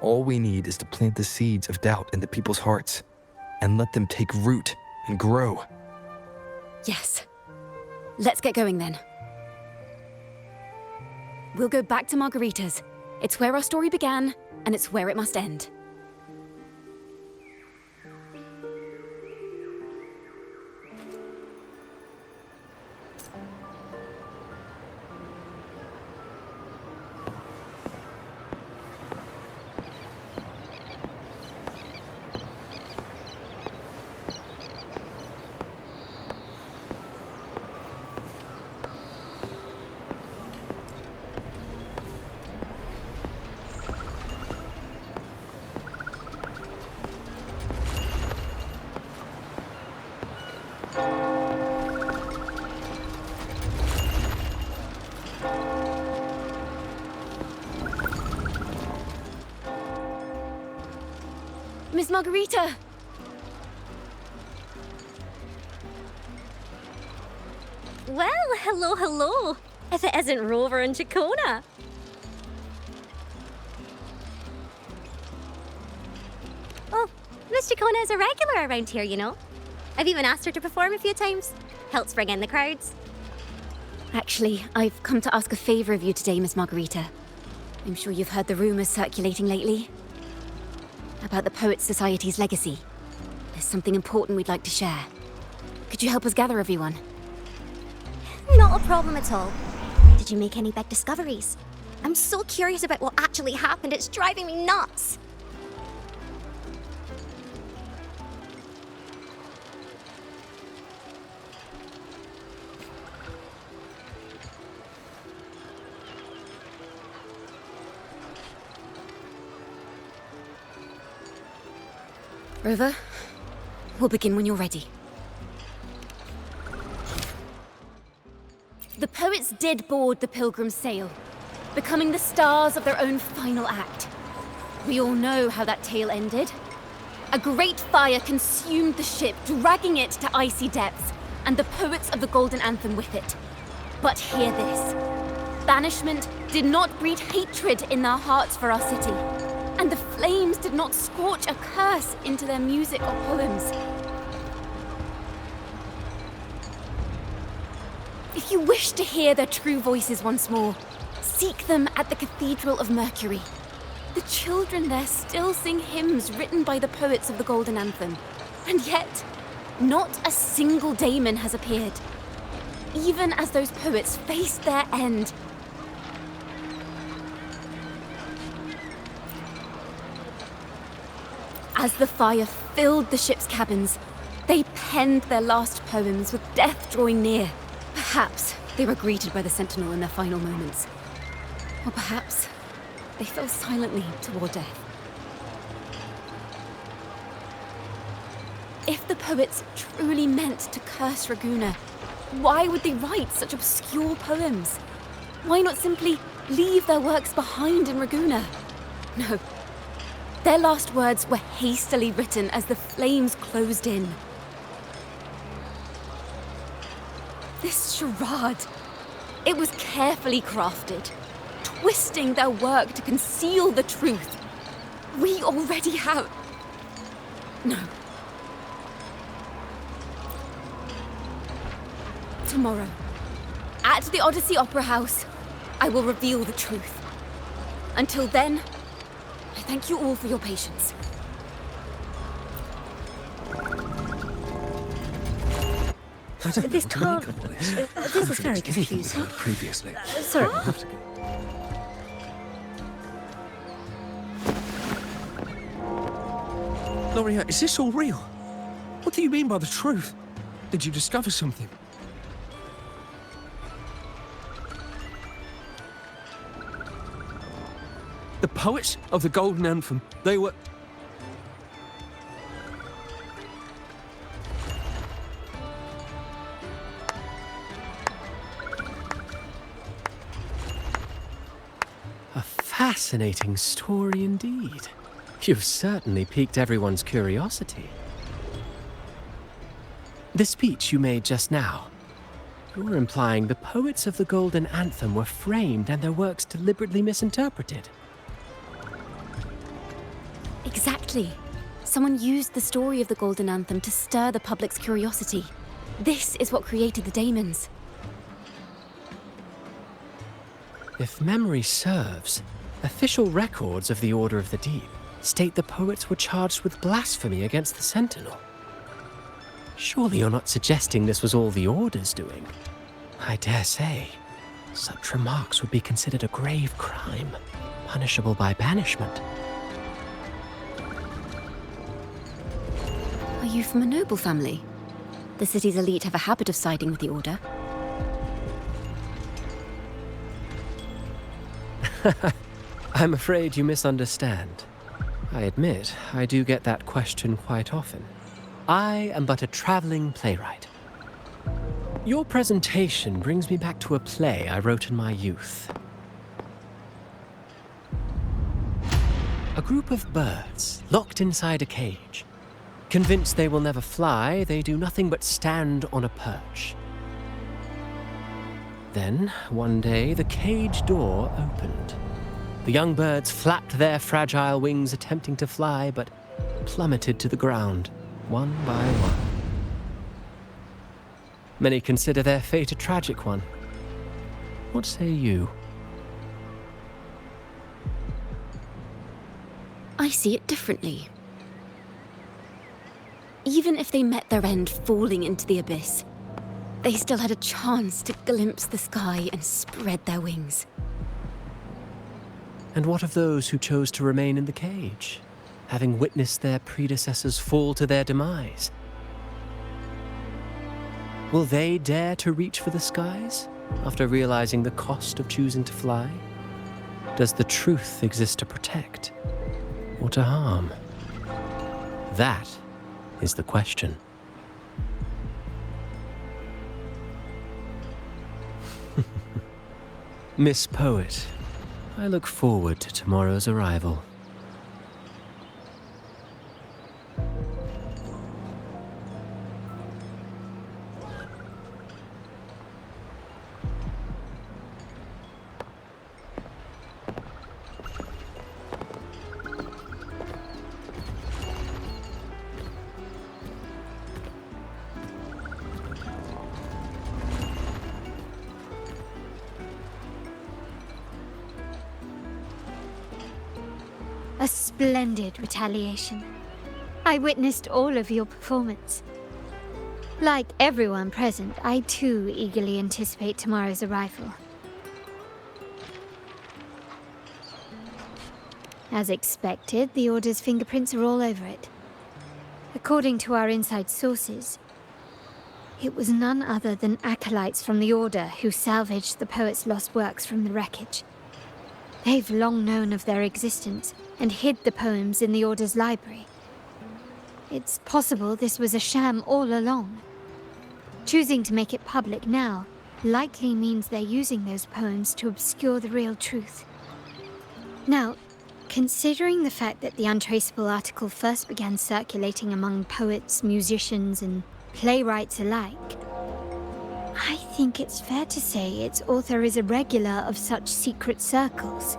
Speaker 7: All we need is to plant the seeds of doubt in the people's hearts, and let them take root and grow.
Speaker 14: Yes. Let's get going then. We'll go back to Margarita's. It's where our story began, and it's where it must end. Miss Margarita!
Speaker 15: Well, hello, hello. If it isn't Rover and Ciaccona. Oh, Miss Ciaccona is a regular around here, you know. I've even asked her to perform a few times. Helps bring in the crowds.
Speaker 14: Actually, I've come to ask a favor of you today, Miss Margarita. I'm sure you've heard the rumors circulating lately about the Poets Society's legacy. There's something important we'd like to share. Could you help us gather everyone?
Speaker 15: Not a problem at all. Did you make any big discoveries? I'm so curious about what actually happened, it's driving me nuts.
Speaker 14: Rover, we'll begin when you're ready. The poets did board the Pilgrim's sail, becoming the stars of their own final act. We all know how that tale ended. A great fire consumed the ship, dragging it to icy depths, and the poets of the Golden Anthem with it. But hear this. Banishment did not breed hatred in their hearts for our city, and the flames did not scorch a curse into their music or poems. If you wish to hear their true voices once more, seek them at the Cathedral of Mercury. The children there still sing hymns written by the poets of the Golden Anthem. And yet, not a single daemon has appeared. Even as those poets faced their end. As the fire filled the ship's cabins, they penned their last poems with death drawing near. Perhaps they were greeted by the Sentinel in their final moments. Or perhaps they fell silently toward death. If the poets truly meant to curse Raguna, why would they write such obscure poems? Why not simply leave their works behind in Raguna? No. Their last words were hastily written as the flames closed in. This charade, it was carefully crafted, twisting their work to conceal the truth. We already have... No. Tomorrow, at the Odyssey Opera House, I will reveal the truth. Until then, I thank you all for your patience.
Speaker 6: This can't... this is very confusing.
Speaker 8: Previously.
Speaker 6: Sorry.
Speaker 5: Loria, is this all real? What do you mean by the truth? Did you discover something?
Speaker 16: The poets of the Golden Anthem, they were... A fascinating story indeed. You've certainly piqued everyone's curiosity. The speech you made just now, you're implying the poets of the Golden Anthem were framed and their works deliberately misinterpreted.
Speaker 14: Exactly. Someone used the story of the Golden Anthem to stir the public's curiosity. This is what created the daemons.
Speaker 16: If memory serves, official records of the Order of the Deep state the poets were charged with blasphemy against the Sentinel. Surely you're not suggesting this was all the Order's doing? I dare say, such remarks would be considered a grave crime, punishable by banishment.
Speaker 14: Are you from a noble family? The city's elite have a habit of siding with the Order.
Speaker 16: I'm afraid you misunderstand. I admit, I do get that question quite often. I am but a traveling playwright. Your presentation brings me back to a play I wrote in my youth. A group of birds locked inside a cage. Convinced they will never fly, they do nothing but stand on a perch. Then, one day, the cage door opened. The young birds flapped their fragile wings attempting to fly, but plummeted to the ground, one by one. Many consider their fate a tragic one. What say you?
Speaker 14: I see it differently. Even if they met their end falling into the abyss, they still had a chance to glimpse the sky and spread their wings.
Speaker 16: And what of those who chose to remain in the cage, having witnessed their predecessors fall to their demise? Will they dare to reach for the skies after realizing the cost of choosing to fly? Does the truth exist to protect or to harm? That is the question. Miss Poet, I look forward to tomorrow's arrival.
Speaker 2: A splendid retaliation. I witnessed all of your performance. Like everyone present, I too eagerly anticipate tomorrow's arrival. As expected, the Order's fingerprints are all over it. According to our inside sources, it was none other than acolytes from the Order who salvaged the poet's lost works from the wreckage. They've long known of their existence and hid the poems in the Order's library. It's possible this was a sham all along. Choosing to make it public now likely means they're using those poems to obscure the real truth. Now, considering the fact that the untraceable article first began circulating among poets, musicians, and playwrights alike, I think it's fair to say its author is a regular of such secret circles.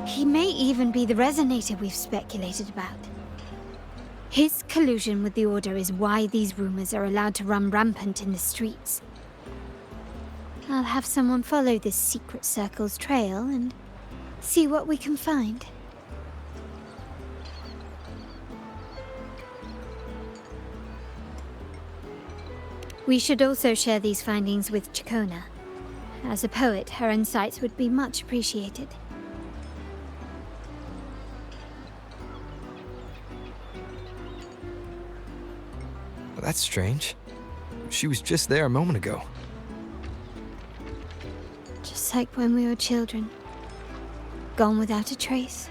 Speaker 2: He may even be the resonator we've speculated about. His collusion with the Order is why these rumors are allowed to run rampant in the streets. I'll have someone follow this secret circle's trail and see what we can find. We should also share these findings with Ciaccona. As a poet, her insights would be much appreciated.
Speaker 7: That's strange. She was just there a moment ago.
Speaker 2: Just like when we were children. gone without a trace.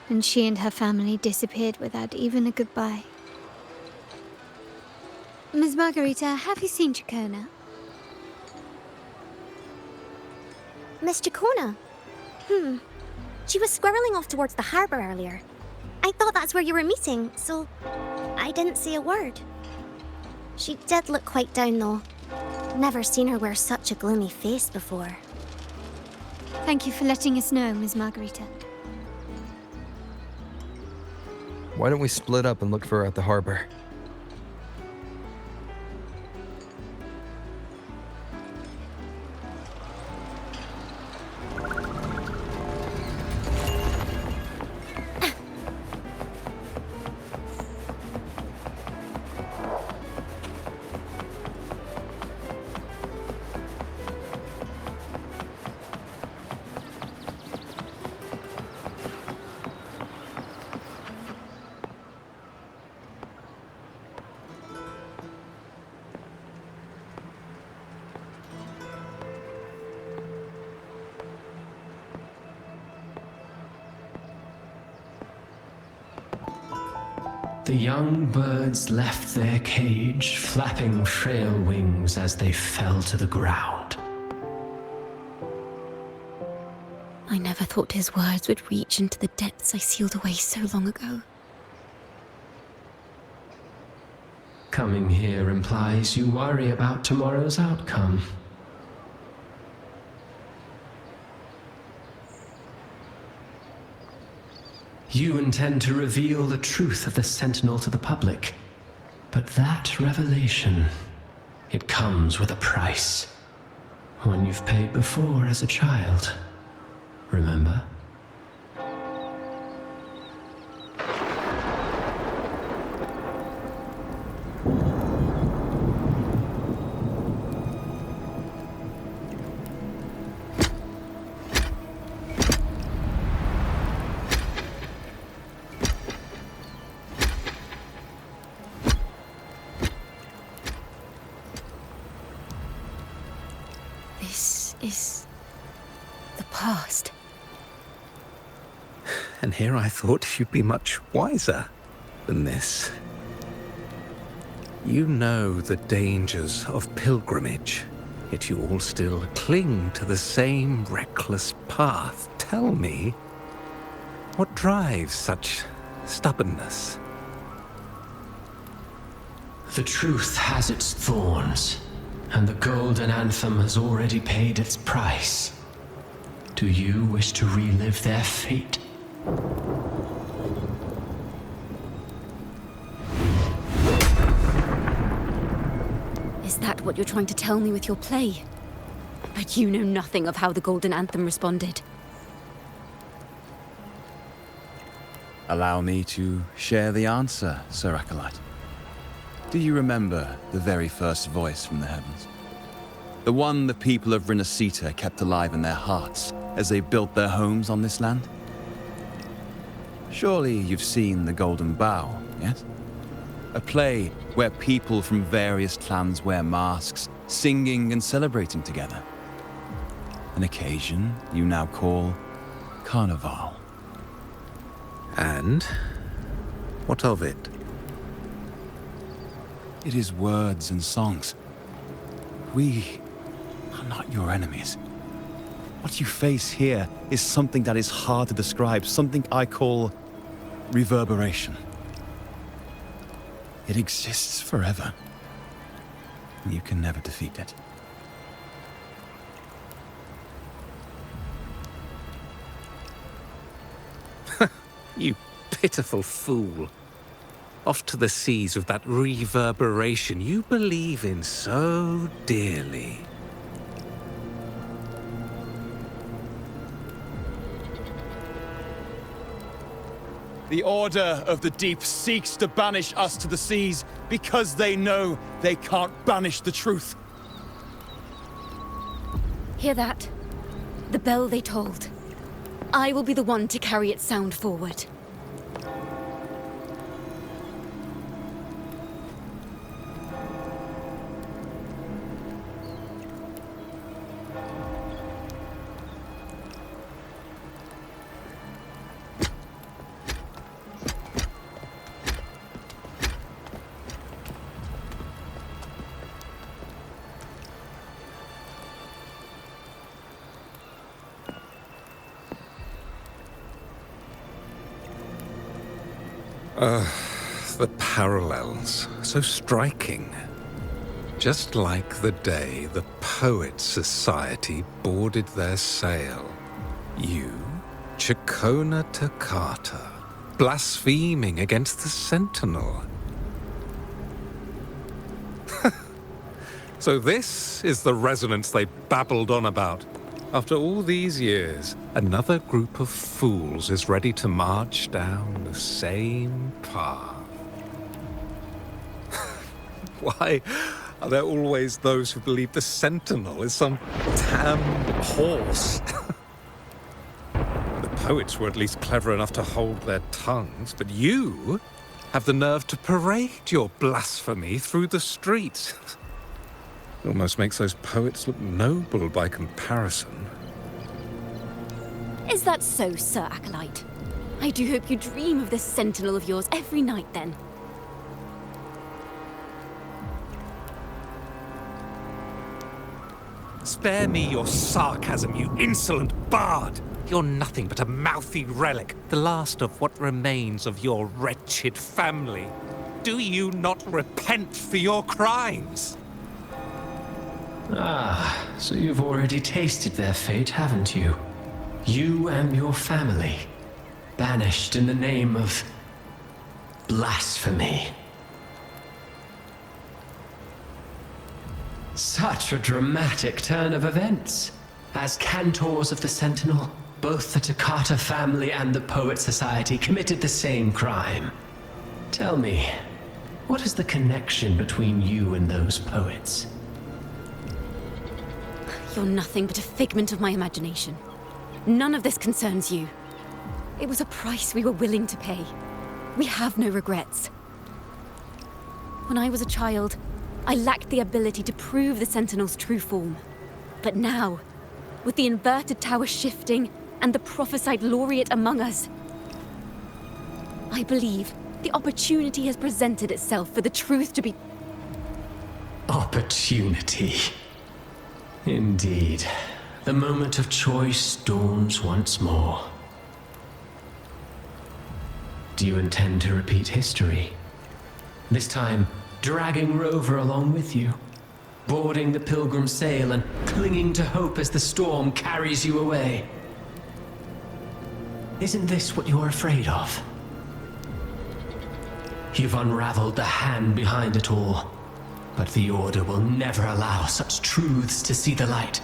Speaker 2: And she and her family disappeared without even a goodbye. Ms. Margarita, have you seen Ciaccona?
Speaker 15: Miss Ciaccona? She was squirreling off towards the harbour earlier. I thought that's where you were meeting, so I didn't say a word. She did look quite down, though. Never seen her wear such a gloomy face before.
Speaker 2: Thank you for letting us know, Ms. Margarita.
Speaker 7: Why don't we split up and look for her at the harbor?
Speaker 16: The young birds left their cage, flapping frail wings as they fell to the ground.
Speaker 14: I never thought his words would reach into the depths I sealed away so long ago.
Speaker 16: Coming here implies you worry about tomorrow's outcome. You intend to reveal the truth of the Sentinel to the public. But that revelation, it comes with a price. One you've paid before as a child. Remember?
Speaker 14: This is the past.
Speaker 9: And here I thought you'd be much wiser than this. You know the dangers of pilgrimage, yet you all still cling to the same reckless path. Tell me, what drives such stubbornness?
Speaker 16: The truth has its thorns, and the golden anthem has already paid its price. Do you wish to relive their fate?
Speaker 14: Is that what you're trying to tell me with your play? But you know nothing of how the golden anthem responded.
Speaker 10: Allow me to share the answer, Sir Acolyte. Do you remember the very first voice from the heavens? The one the people of Renacita kept alive in their hearts as they built their homes on this land? Surely you've seen The Golden Bough, yes? A play where people from various clans wear masks, singing and celebrating together. An occasion you now call Carnival.
Speaker 9: And what of it?
Speaker 10: It is words and songs. We are not your enemies. What you face here is something that is hard to describe, something I call reverberation. It exists forever, and you can never defeat it.
Speaker 9: You pitiful fool. Off to the seas with that reverberation you believe in so dearly.
Speaker 10: The Order of the Deep seeks to banish us to the seas because they know they can't banish the truth.
Speaker 14: Hear that? The bell they tolled. I will be the one to carry its sound forward.
Speaker 17: The parallels, so striking. Just like the day the Poets Society boarded their sail. You, Ciaccona Toccata, blaspheming against the Sentinel. So this is the resonance they babbled on about. After all these years, another group of fools is ready to march down the same path. Why are there always those who believe the Sentinel is some damn horse? The poets were at least clever enough to hold their tongues, but you have the nerve to parade your blasphemy through the streets. Almost makes those poets look noble by comparison.
Speaker 14: Is that so, Sir Acolyte? I do hope you dream of this Sentinel of yours every night, then.
Speaker 17: Spare me your sarcasm, you insolent bard! You're nothing but a mouthy relic, the last of what remains of your wretched family. Do you not repent for your crimes?
Speaker 16: Ah, so you've already tasted their fate, haven't you? You and your family, banished in the name of blasphemy. Such a dramatic turn of events. As cantors of the Sentinel, both the Toccata family and the Poet Society committed the same crime. Tell me, what is the connection between you and those poets?
Speaker 14: You're nothing but a figment of my imagination. None of this concerns you. It was a price we were willing to pay. We have no regrets. When I was a child, I lacked the ability to prove the Sentinel's true form. But now, with the inverted tower shifting and the prophesied laureate among us, I believe the opportunity has presented itself for the truth to be...
Speaker 16: Opportunity. Indeed. The moment of choice dawns once more. Do you intend to repeat history? This time, dragging Rover along with you, boarding the pilgrim sail and clinging to hope as the storm carries you away. Isn't this what you're afraid of? You've unraveled the hand behind it all, but the Order will never allow such truths to see the light.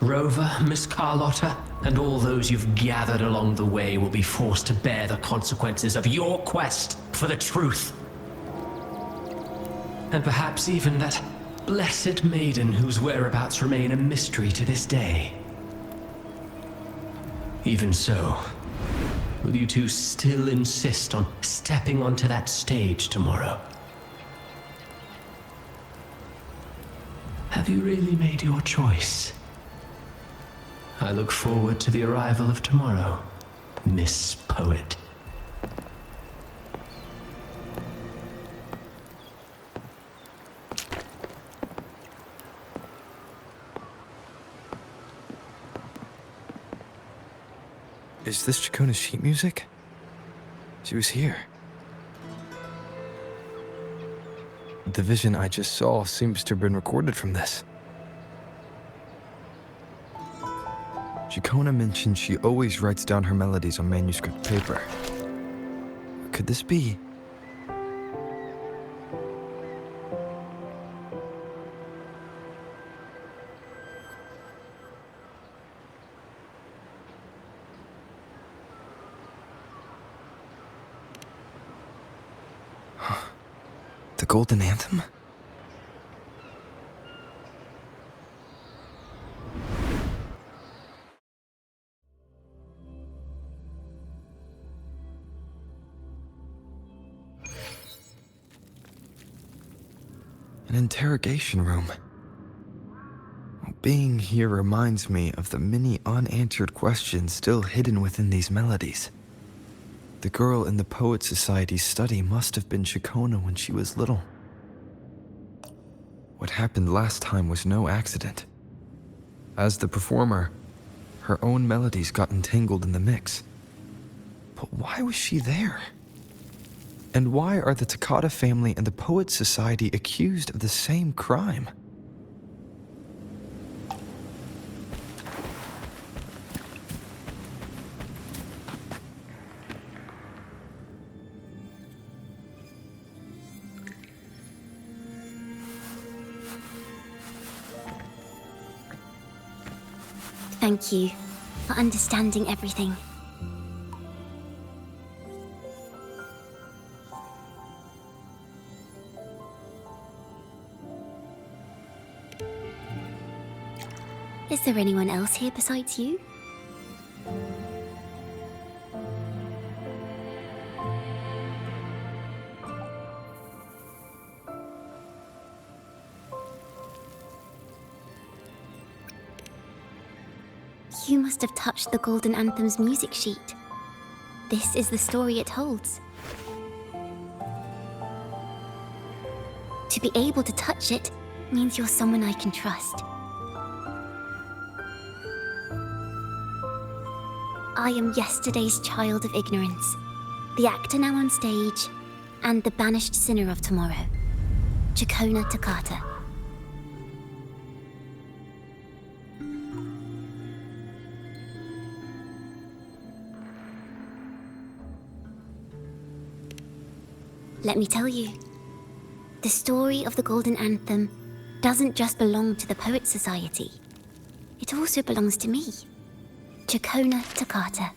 Speaker 16: Rover, Miss Carlotta, and all those you've gathered along the way will be forced to bear the consequences of your quest for the truth. And perhaps even that blessed maiden whose whereabouts remain a mystery to this day. Even so, will you two still insist on stepping onto that stage tomorrow? Have you really made your choice? I look forward to the arrival of tomorrow, Miss Poet.
Speaker 7: Is this Ciaccona's sheet music? She was here. The vision I just saw seems to have been recorded from this. Ciaccona mentioned she always writes down her melodies on manuscript paper. Could this be? The Golden Anthem? An interrogation room. Being here reminds me of the many unanswered questions still hidden within these melodies. The girl in the Poet Society's study must have been Ciaccona when she was little. What happened last time was no accident. As the performer, her own melodies got entangled in the mix. But why was she there? And why are the Toccata family and the Poets Society accused of the same crime?
Speaker 12: Thank you for understanding everything. Is there anyone else here besides you? You must have touched the Golden Anthem's music sheet. This is the story it holds. To be able to touch it means you're someone I can trust. I am yesterday's child of ignorance, the actor now on stage, and the banished sinner of tomorrow, Ciaccona Toccata. Let me tell you, the story of the Golden Anthem doesn't just belong to the Poets Society. It also belongs to me, Ciaccona Toccata.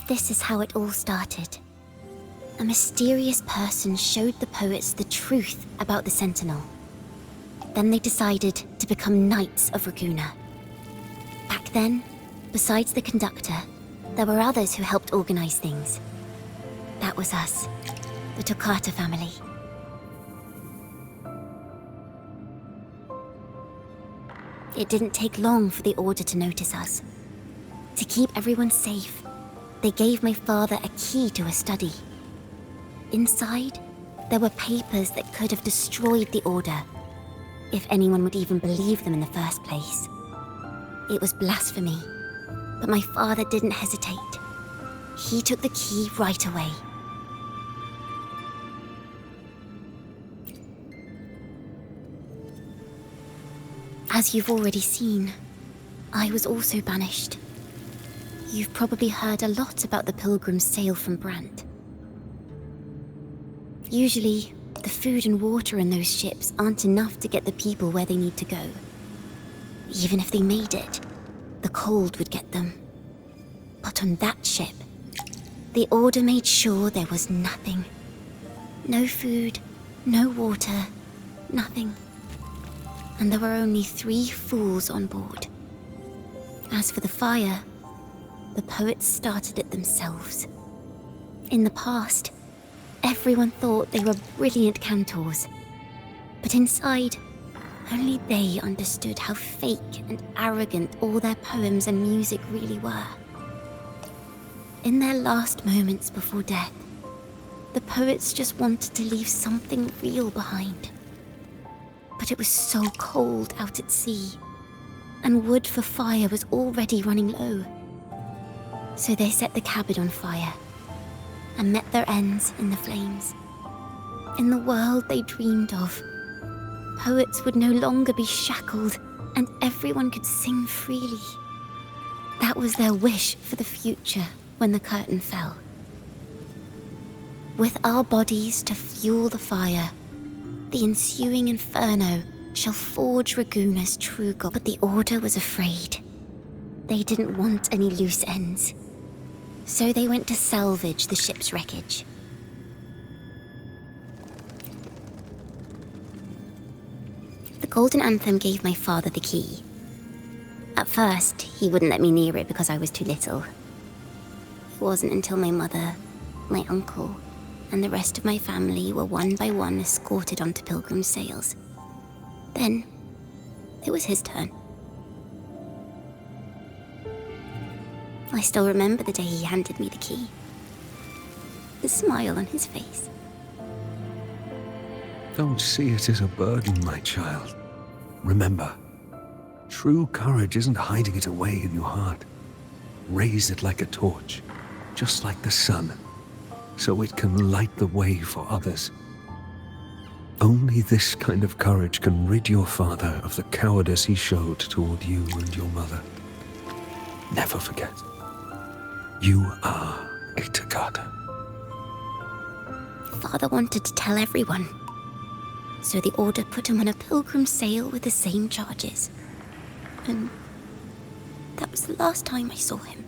Speaker 12: This is how it all started. A mysterious person showed the poets the truth about the Sentinel. Then they decided to become Knights of Raguena. Back then, besides the conductor, there were others who helped organize things. That was us, the Toccata family. It didn't take long for the Order to notice us. To keep everyone safe, they gave my father a key to a study. Inside, there were papers that could have destroyed the Order, if anyone would even believe them in the first place. It was blasphemy, but my father didn't hesitate. He took the key right away. As you've already seen, I was also banished. You've probably heard a lot about the pilgrims' sail from Brant. Usually, the food and water in those ships aren't enough to get the people where they need to go. Even if they made it, the cold would get them. But on that ship, the Order made sure there was nothing. No food, no water, nothing. And there were only 3 fools on board. As for the fire, the poets started it themselves. In the past, everyone thought they were brilliant cantors. But inside, only they understood how fake and arrogant all their poems and music really were. In their last moments before death, the poets just wanted to leave something real behind. But it was so cold out at sea, and wood for fire was already running low. So they set the cabin on fire, and met their ends in the flames. In the world they dreamed of, poets would no longer be shackled, and everyone could sing freely. That was their wish for the future when the curtain fell. With our bodies to fuel the fire, the ensuing inferno shall forge Raguena's true god. But the Order was afraid. They didn't want any loose ends. So they went to salvage the ship's wreckage. The Golden Anthem gave my father the key. At first, he wouldn't let me near it because I was too little. It wasn't until my mother, my uncle, and the rest of my family were one by one escorted onto Pilgrim's sails. Then, it was his turn. I still remember the day he handed me the key. The smile on his face.
Speaker 18: Don't see it as a burden, my child. Remember, true courage isn't hiding it away in your heart. Raise it like a torch, just like the sun, so it can light the way for others. Only this kind of courage can rid your father of the cowardice he showed toward you and your mother. Never forget, you are a Toccata.
Speaker 3: Father wanted to tell everyone, so the Order put him on a pilgrim sail with the same charges. And that was the last time I saw him.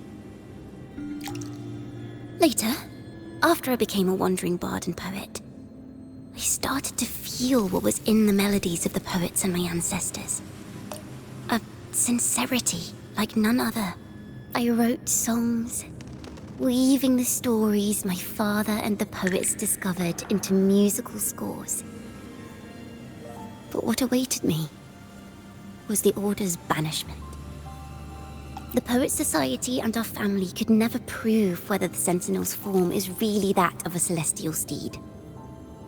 Speaker 3: Later, after I became a wandering bard and poet, I started to feel what was in the melodies of the poets and my ancestors. A sincerity like none other. I wrote songs, weaving the stories my father and the poets discovered into musical scores. But what awaited me was the Order's banishment. The Poets Society and our family could never prove whether the Sentinel's form is really that of a celestial steed.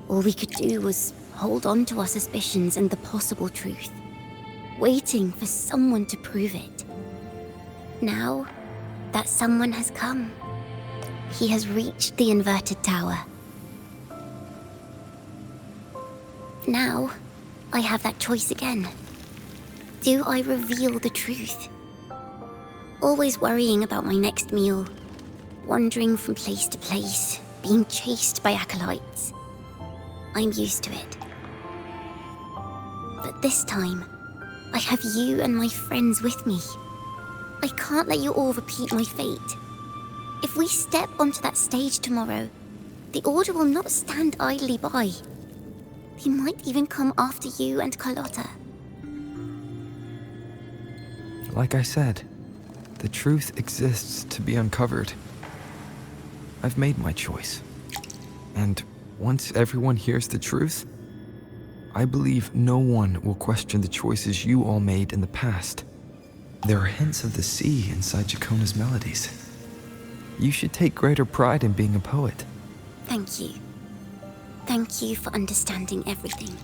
Speaker 3: All we could do was hold on to our suspicions and the possible truth, waiting for someone to prove it. Now, that someone has come. He has reached the inverted tower. Now, I have that choice again. Do I reveal the truth? Always worrying about my next meal, wandering from place to place, being chased by acolytes. I'm used to it. But this time, I have you and my friends with me. I can't let you all repeat my fate. If we step onto that stage tomorrow, the Order will not stand idly by. They might even come after you and Carlotta.
Speaker 7: Like I said, the truth exists to be uncovered. I've made my choice. And once everyone hears the truth, I believe no one will question the choices you all made in the past. There are hints of the sea inside Ciaccona's melodies. You should take greater pride in being a poet.
Speaker 3: Thank you. Thank you for understanding everything.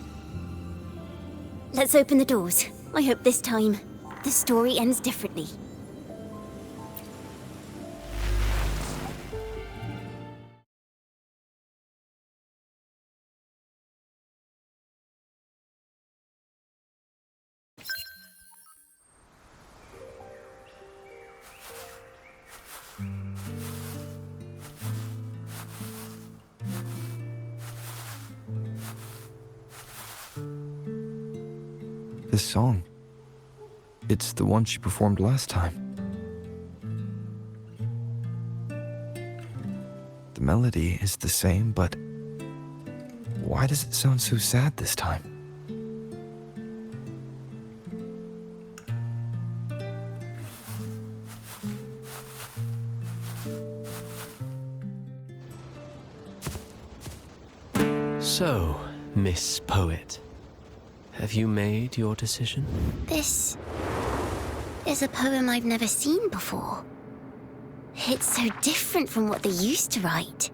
Speaker 3: Let's open the doors. I hope this time, the story ends differently.
Speaker 7: This song, it's the one she performed last time. The melody is the same, but why does it sound so sad this time?
Speaker 16: So, Miss Poet, have you made your decision?
Speaker 3: This is a poem I've never seen before. It's so different from what they used to write.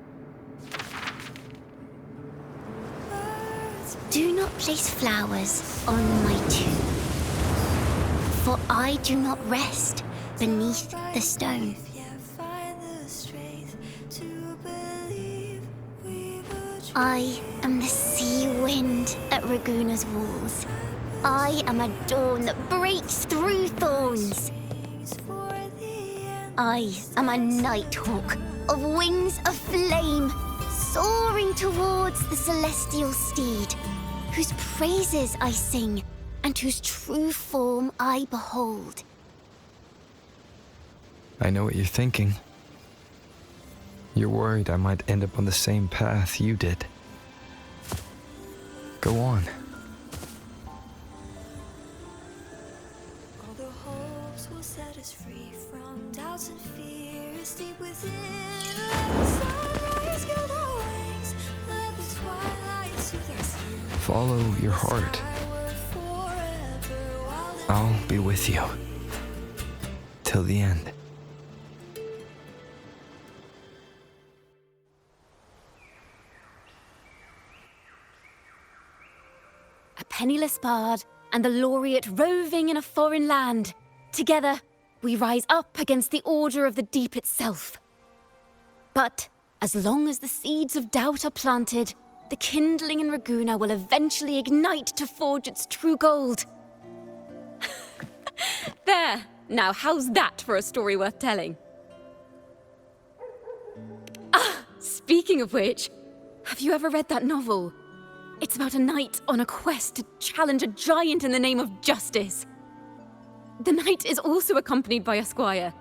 Speaker 3: Do not place flowers on my tomb, for I do not rest beneath the stone. I am the sea wind at Raguna's walls. I am a dawn that breaks through thorns. I am a nighthawk of wings of flame, soaring towards the celestial steed, whose praises I sing and whose true form I behold.
Speaker 7: I know what you're thinking. You're worried I might end up on the same path you did. Go on.
Speaker 1: All the hopes will set us free from doubts and fears deep within. Let the sunrise gild our wings. Let the twilight soothe our skin.
Speaker 7: Follow your heart. I'll be with you. Till the end.
Speaker 3: penniless bard and the laureate roving in a foreign land. Together, we rise up against the Order of the Deep itself. But as long as the seeds of doubt are planted, the kindling in Raguna will eventually ignite to forge its true gold. There! Now, how's that for a story worth telling? Ah, speaking of which, have you ever read that novel? It's about a knight on a quest to challenge a giant in the name of justice. The knight is also accompanied by a squire.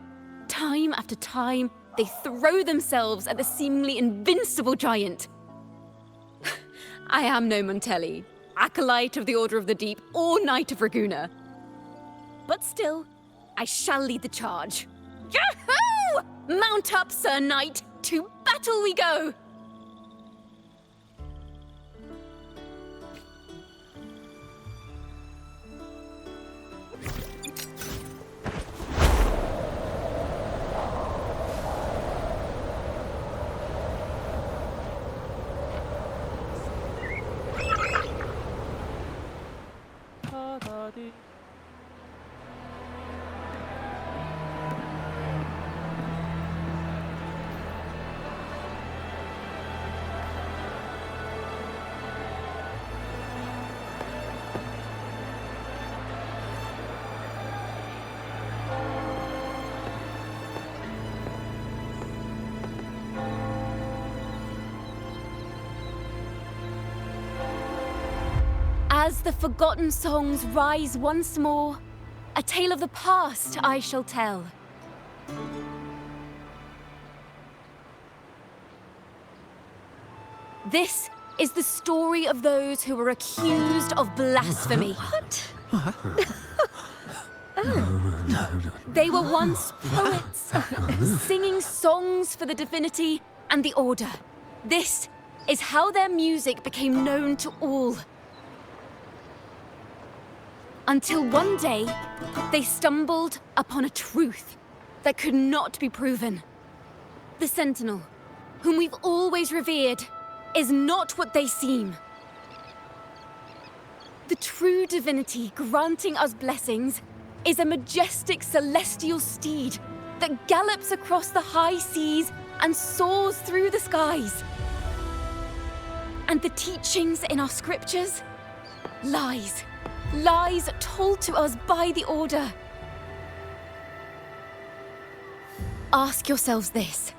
Speaker 3: Time after time, they throw themselves at the seemingly invincible giant. I am no Montelli, acolyte of the Order of the Deep, or Knight of Raguna. But still, I shall lead the charge. Yahoo! Mount up, Sir Knight! To battle we go! As the forgotten songs rise once more, a tale of the past I shall tell. This is the story of those who were accused of blasphemy. What? They were once poets, singing songs for the divinity and the order. This is how their music became known to all. Until one day, they stumbled upon a truth that could not be proven. The Sentinel, whom we've always revered, is not what they seem. The true divinity granting us blessings is a majestic celestial steed that gallops across the high seas and soars through the skies. And the teachings in our scriptures? Lies. Lies told to us by the Order. Ask yourselves this.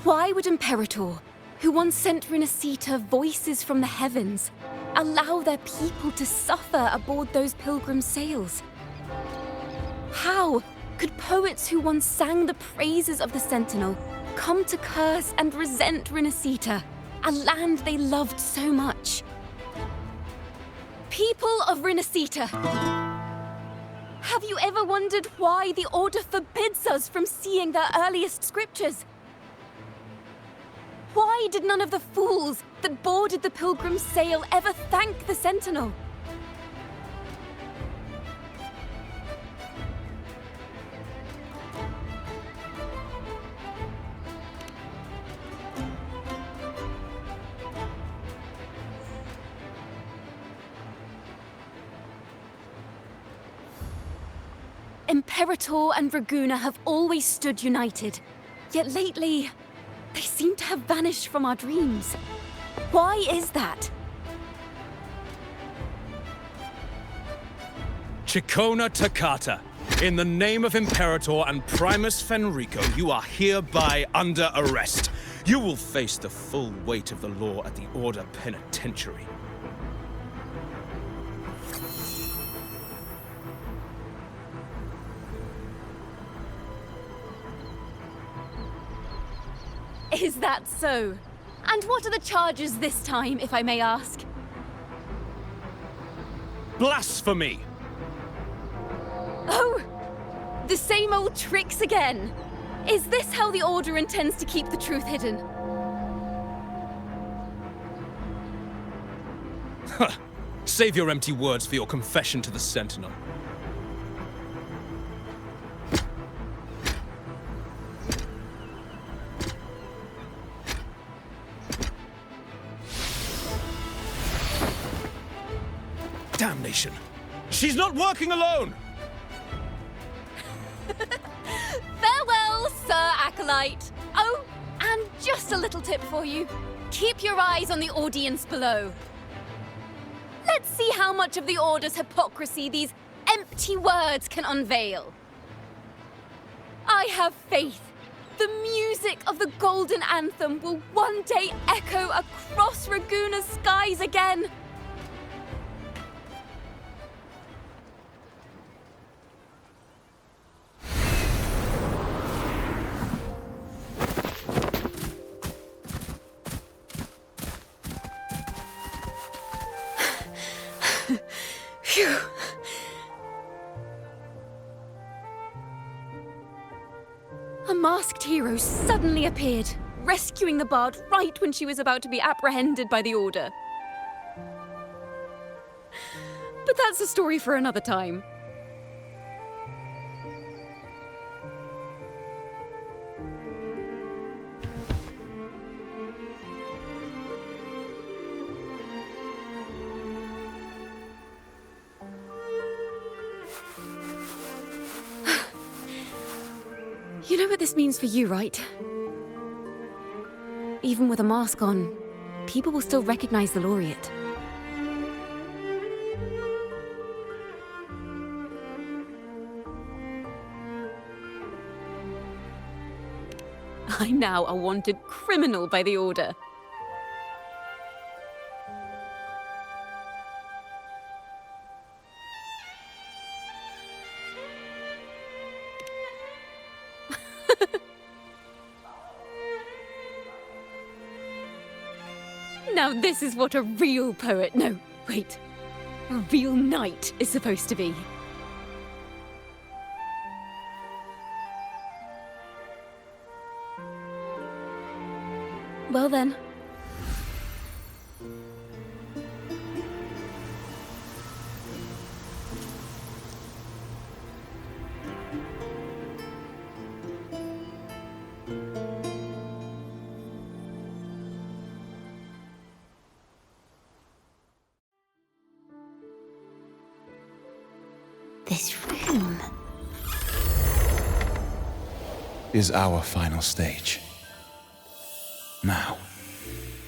Speaker 3: Why would Imperator, who once sent Renacita voices from the heavens, allow their people to suffer aboard those pilgrim sails? How could poets who once sang the praises of the Sentinel come to curse and resent Renacita, a land they loved so much? People of Renacita, have you ever wondered why the Order forbids us from seeing their earliest scriptures? Why did none of the fools that boarded the Pilgrim's sail ever thank the Sentinel? Imperator and Raguna have always stood united, yet lately, they seem to have vanished from our dreams. Why is that?
Speaker 4: Ciaccona Toccata, in the name of Imperator and Primus Fenrico, you are hereby under arrest. You will face the full weight of the law at the Order Penitentiary.
Speaker 3: Is that so? And what are the charges this time, if I may ask?
Speaker 4: Blasphemy!
Speaker 3: Oh! The same old tricks again! Is this how the Order intends to keep the truth hidden?
Speaker 4: Huh. Save your empty words for your confession to the Sentinel.
Speaker 5: Damnation! She's not working alone!
Speaker 14: Farewell, Sir Acolyte. Oh, and just a little tip for you. Keep your eyes on the audience below. Let's see how much of the Order's hypocrisy these empty words can unveil. I have faith. The music of the Golden Anthem will one day echo across Raguna's skies again. Phew. A masked hero suddenly appeared, rescuing the bard right when she was about to be apprehended by the Order. But that's a story for another time. You know what this means for you, right? Even with a mask on, people will still recognize the laureate. I'm now a wanted criminal by the Order. Now this is what a real poet, no, wait, a real knight is supposed to be. Well then.
Speaker 12: This room
Speaker 8: is our final stage. Now,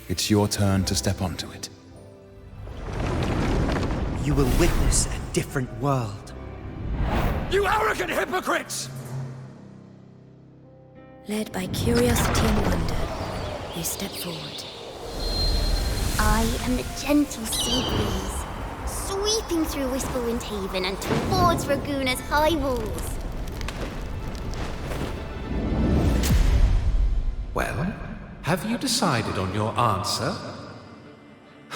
Speaker 8: it's your turn to step onto it.
Speaker 11: You will witness a different world.
Speaker 4: You arrogant hypocrites!
Speaker 6: Led by curiosity and wonder, they step forward.
Speaker 12: I am the gentle sea breeze, sweeping through Whisperwind Haven and towards Raguna's high walls.
Speaker 17: Well, have you decided on your answer?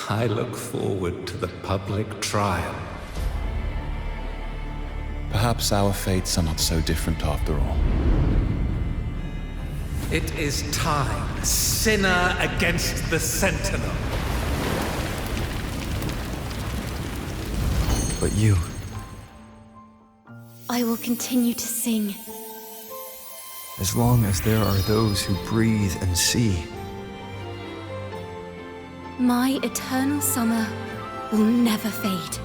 Speaker 17: I look forward to the public trial.
Speaker 8: Perhaps our fates are not so different after all.
Speaker 17: It is time, sinner against the Sentinel.
Speaker 7: But you...
Speaker 14: I will continue to sing.
Speaker 7: As long as there are those who breathe and see.
Speaker 14: My eternal summer will never fade.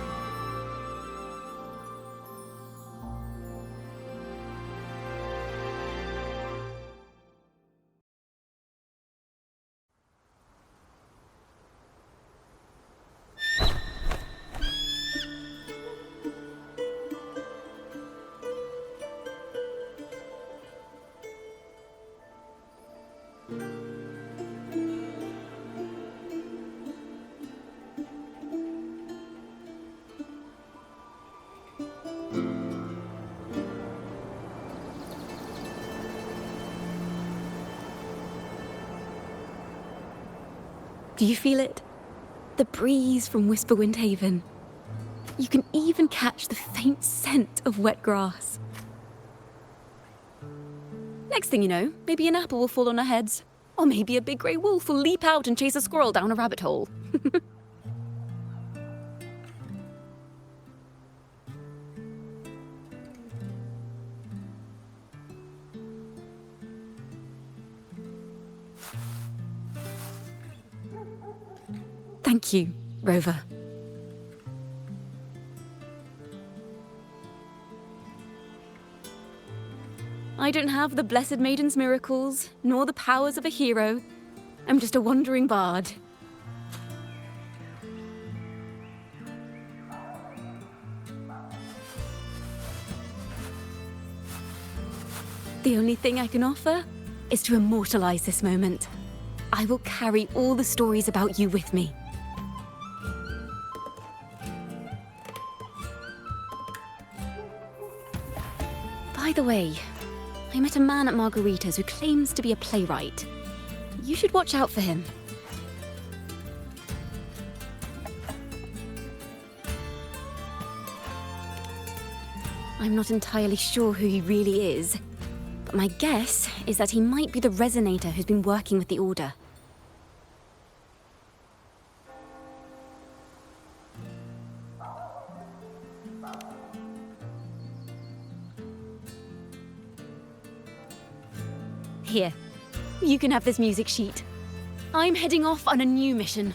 Speaker 14: Do you feel it? The breeze from Whisperwind Haven. You can even catch the faint scent of wet grass. Next thing you know, maybe an apple will fall on our heads. Or maybe a big grey wolf will leap out and chase a squirrel down a rabbit hole. Thank you, Rover. I don't have the Blessed Maiden's miracles, nor the powers of a hero. I'm just a wandering bard. The only thing I can offer is to immortalize this moment. I will carry all the stories about you with me. By the way, I met a man at Margarita's who claims to be a playwright. You should watch out for him. I'm not entirely sure who he really is, but my guess is that he might be the resonator who's been working with the Order. Here, you can have this music sheet. I'm heading off on a new mission.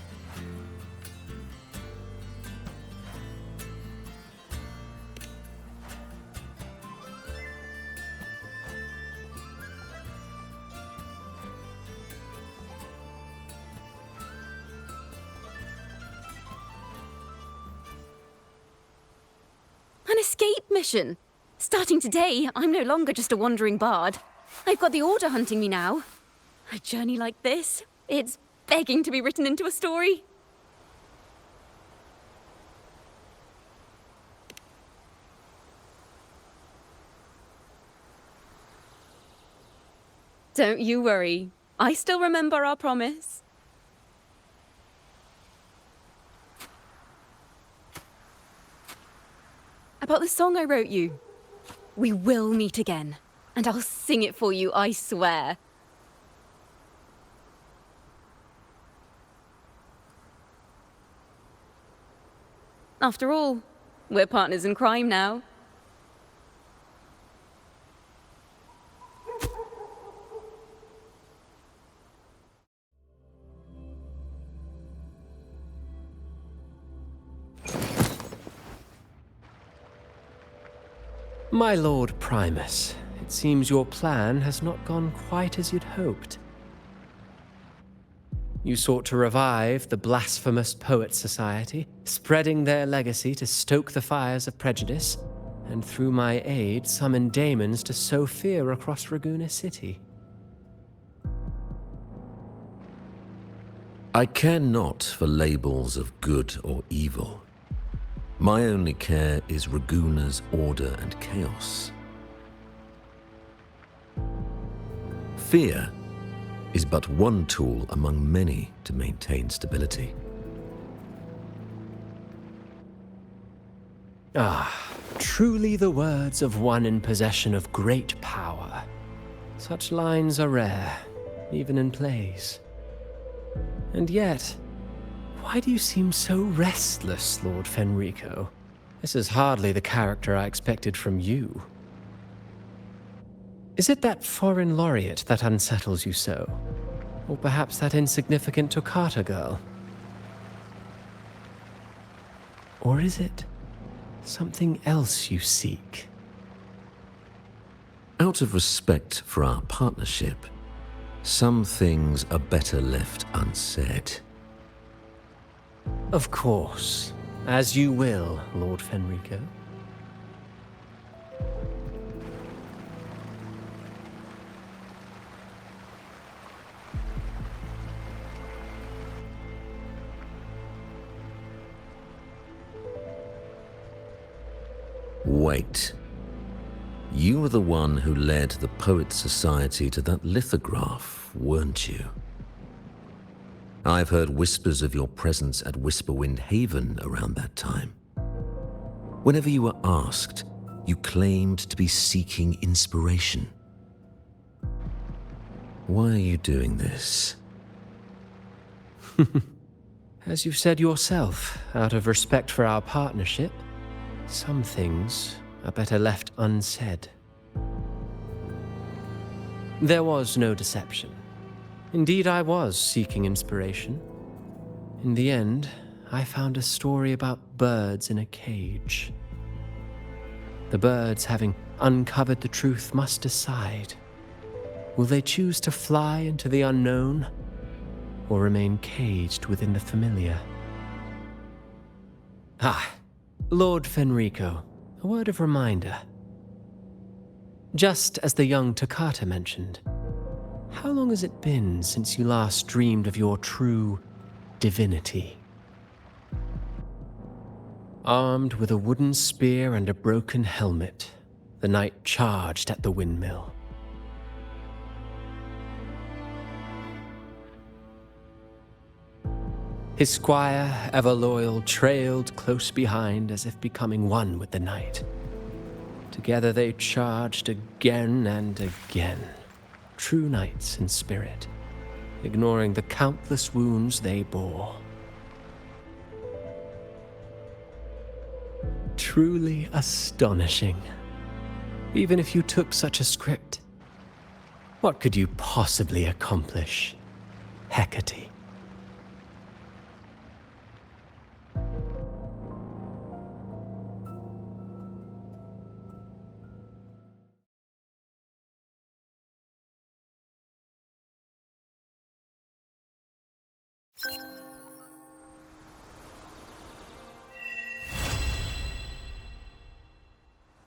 Speaker 14: An escape mission! Starting today, I'm no longer just a wandering bard. I've got the Order hunting me now. A journey like this, it's begging to be written into a story. Don't you worry. I still remember our promise. About the song I wrote you. We will meet again, and I'll sing it for you, I swear. After all, we're partners in crime now.
Speaker 16: My Lord Primus, it seems your plan has not gone quite as you'd hoped. You sought to revive the blasphemous Poets Society, spreading their legacy to stoke the fires of prejudice, and through my aid summon daemons to sow fear across Raguena City.
Speaker 18: I care not for labels of good or evil. My only care is Raguena's order and chaos. Fear is but one tool among many to maintain stability.
Speaker 16: Ah, truly the words of one in possession of great power. Such lines are rare, even in plays. And yet, why do you seem so restless, Lord Fenrico? This is hardly the character I expected from you. Is it that foreign laureate that unsettles you so? Or perhaps that insignificant Toccata girl? Or is it something else you seek?
Speaker 18: Out of respect for our partnership, some things are better left unsaid.
Speaker 16: Of course. As you will, Lord Fenrico.
Speaker 18: Wait. You were the one who led the Poets Society to that lithograph, weren't you? I've heard whispers of your presence at Whisperwind Haven around that time. Whenever you were asked, you claimed to be seeking inspiration. Why are you doing this?
Speaker 16: As you've said yourself, out of respect for our partnership, some things are better left unsaid. There was no deception. Indeed, I was seeking inspiration. In the end, I found a story about birds in a cage. The birds, having uncovered the truth, must decide. Will they choose to fly into the unknown, or remain caged within the familiar? Ah, Lord Fenrico, a word of reminder. Just as the young Toccata mentioned, how long has it been since you last dreamed of your true divinity? Armed with a wooden spear and a broken helmet, the knight charged at the windmill. His squire, ever loyal, trailed close behind as if becoming one with the knight. Together they charged again and again, true knights in spirit, ignoring the countless wounds they bore. Truly astonishing. Even if you took such a script, what could you possibly accomplish, Hecate?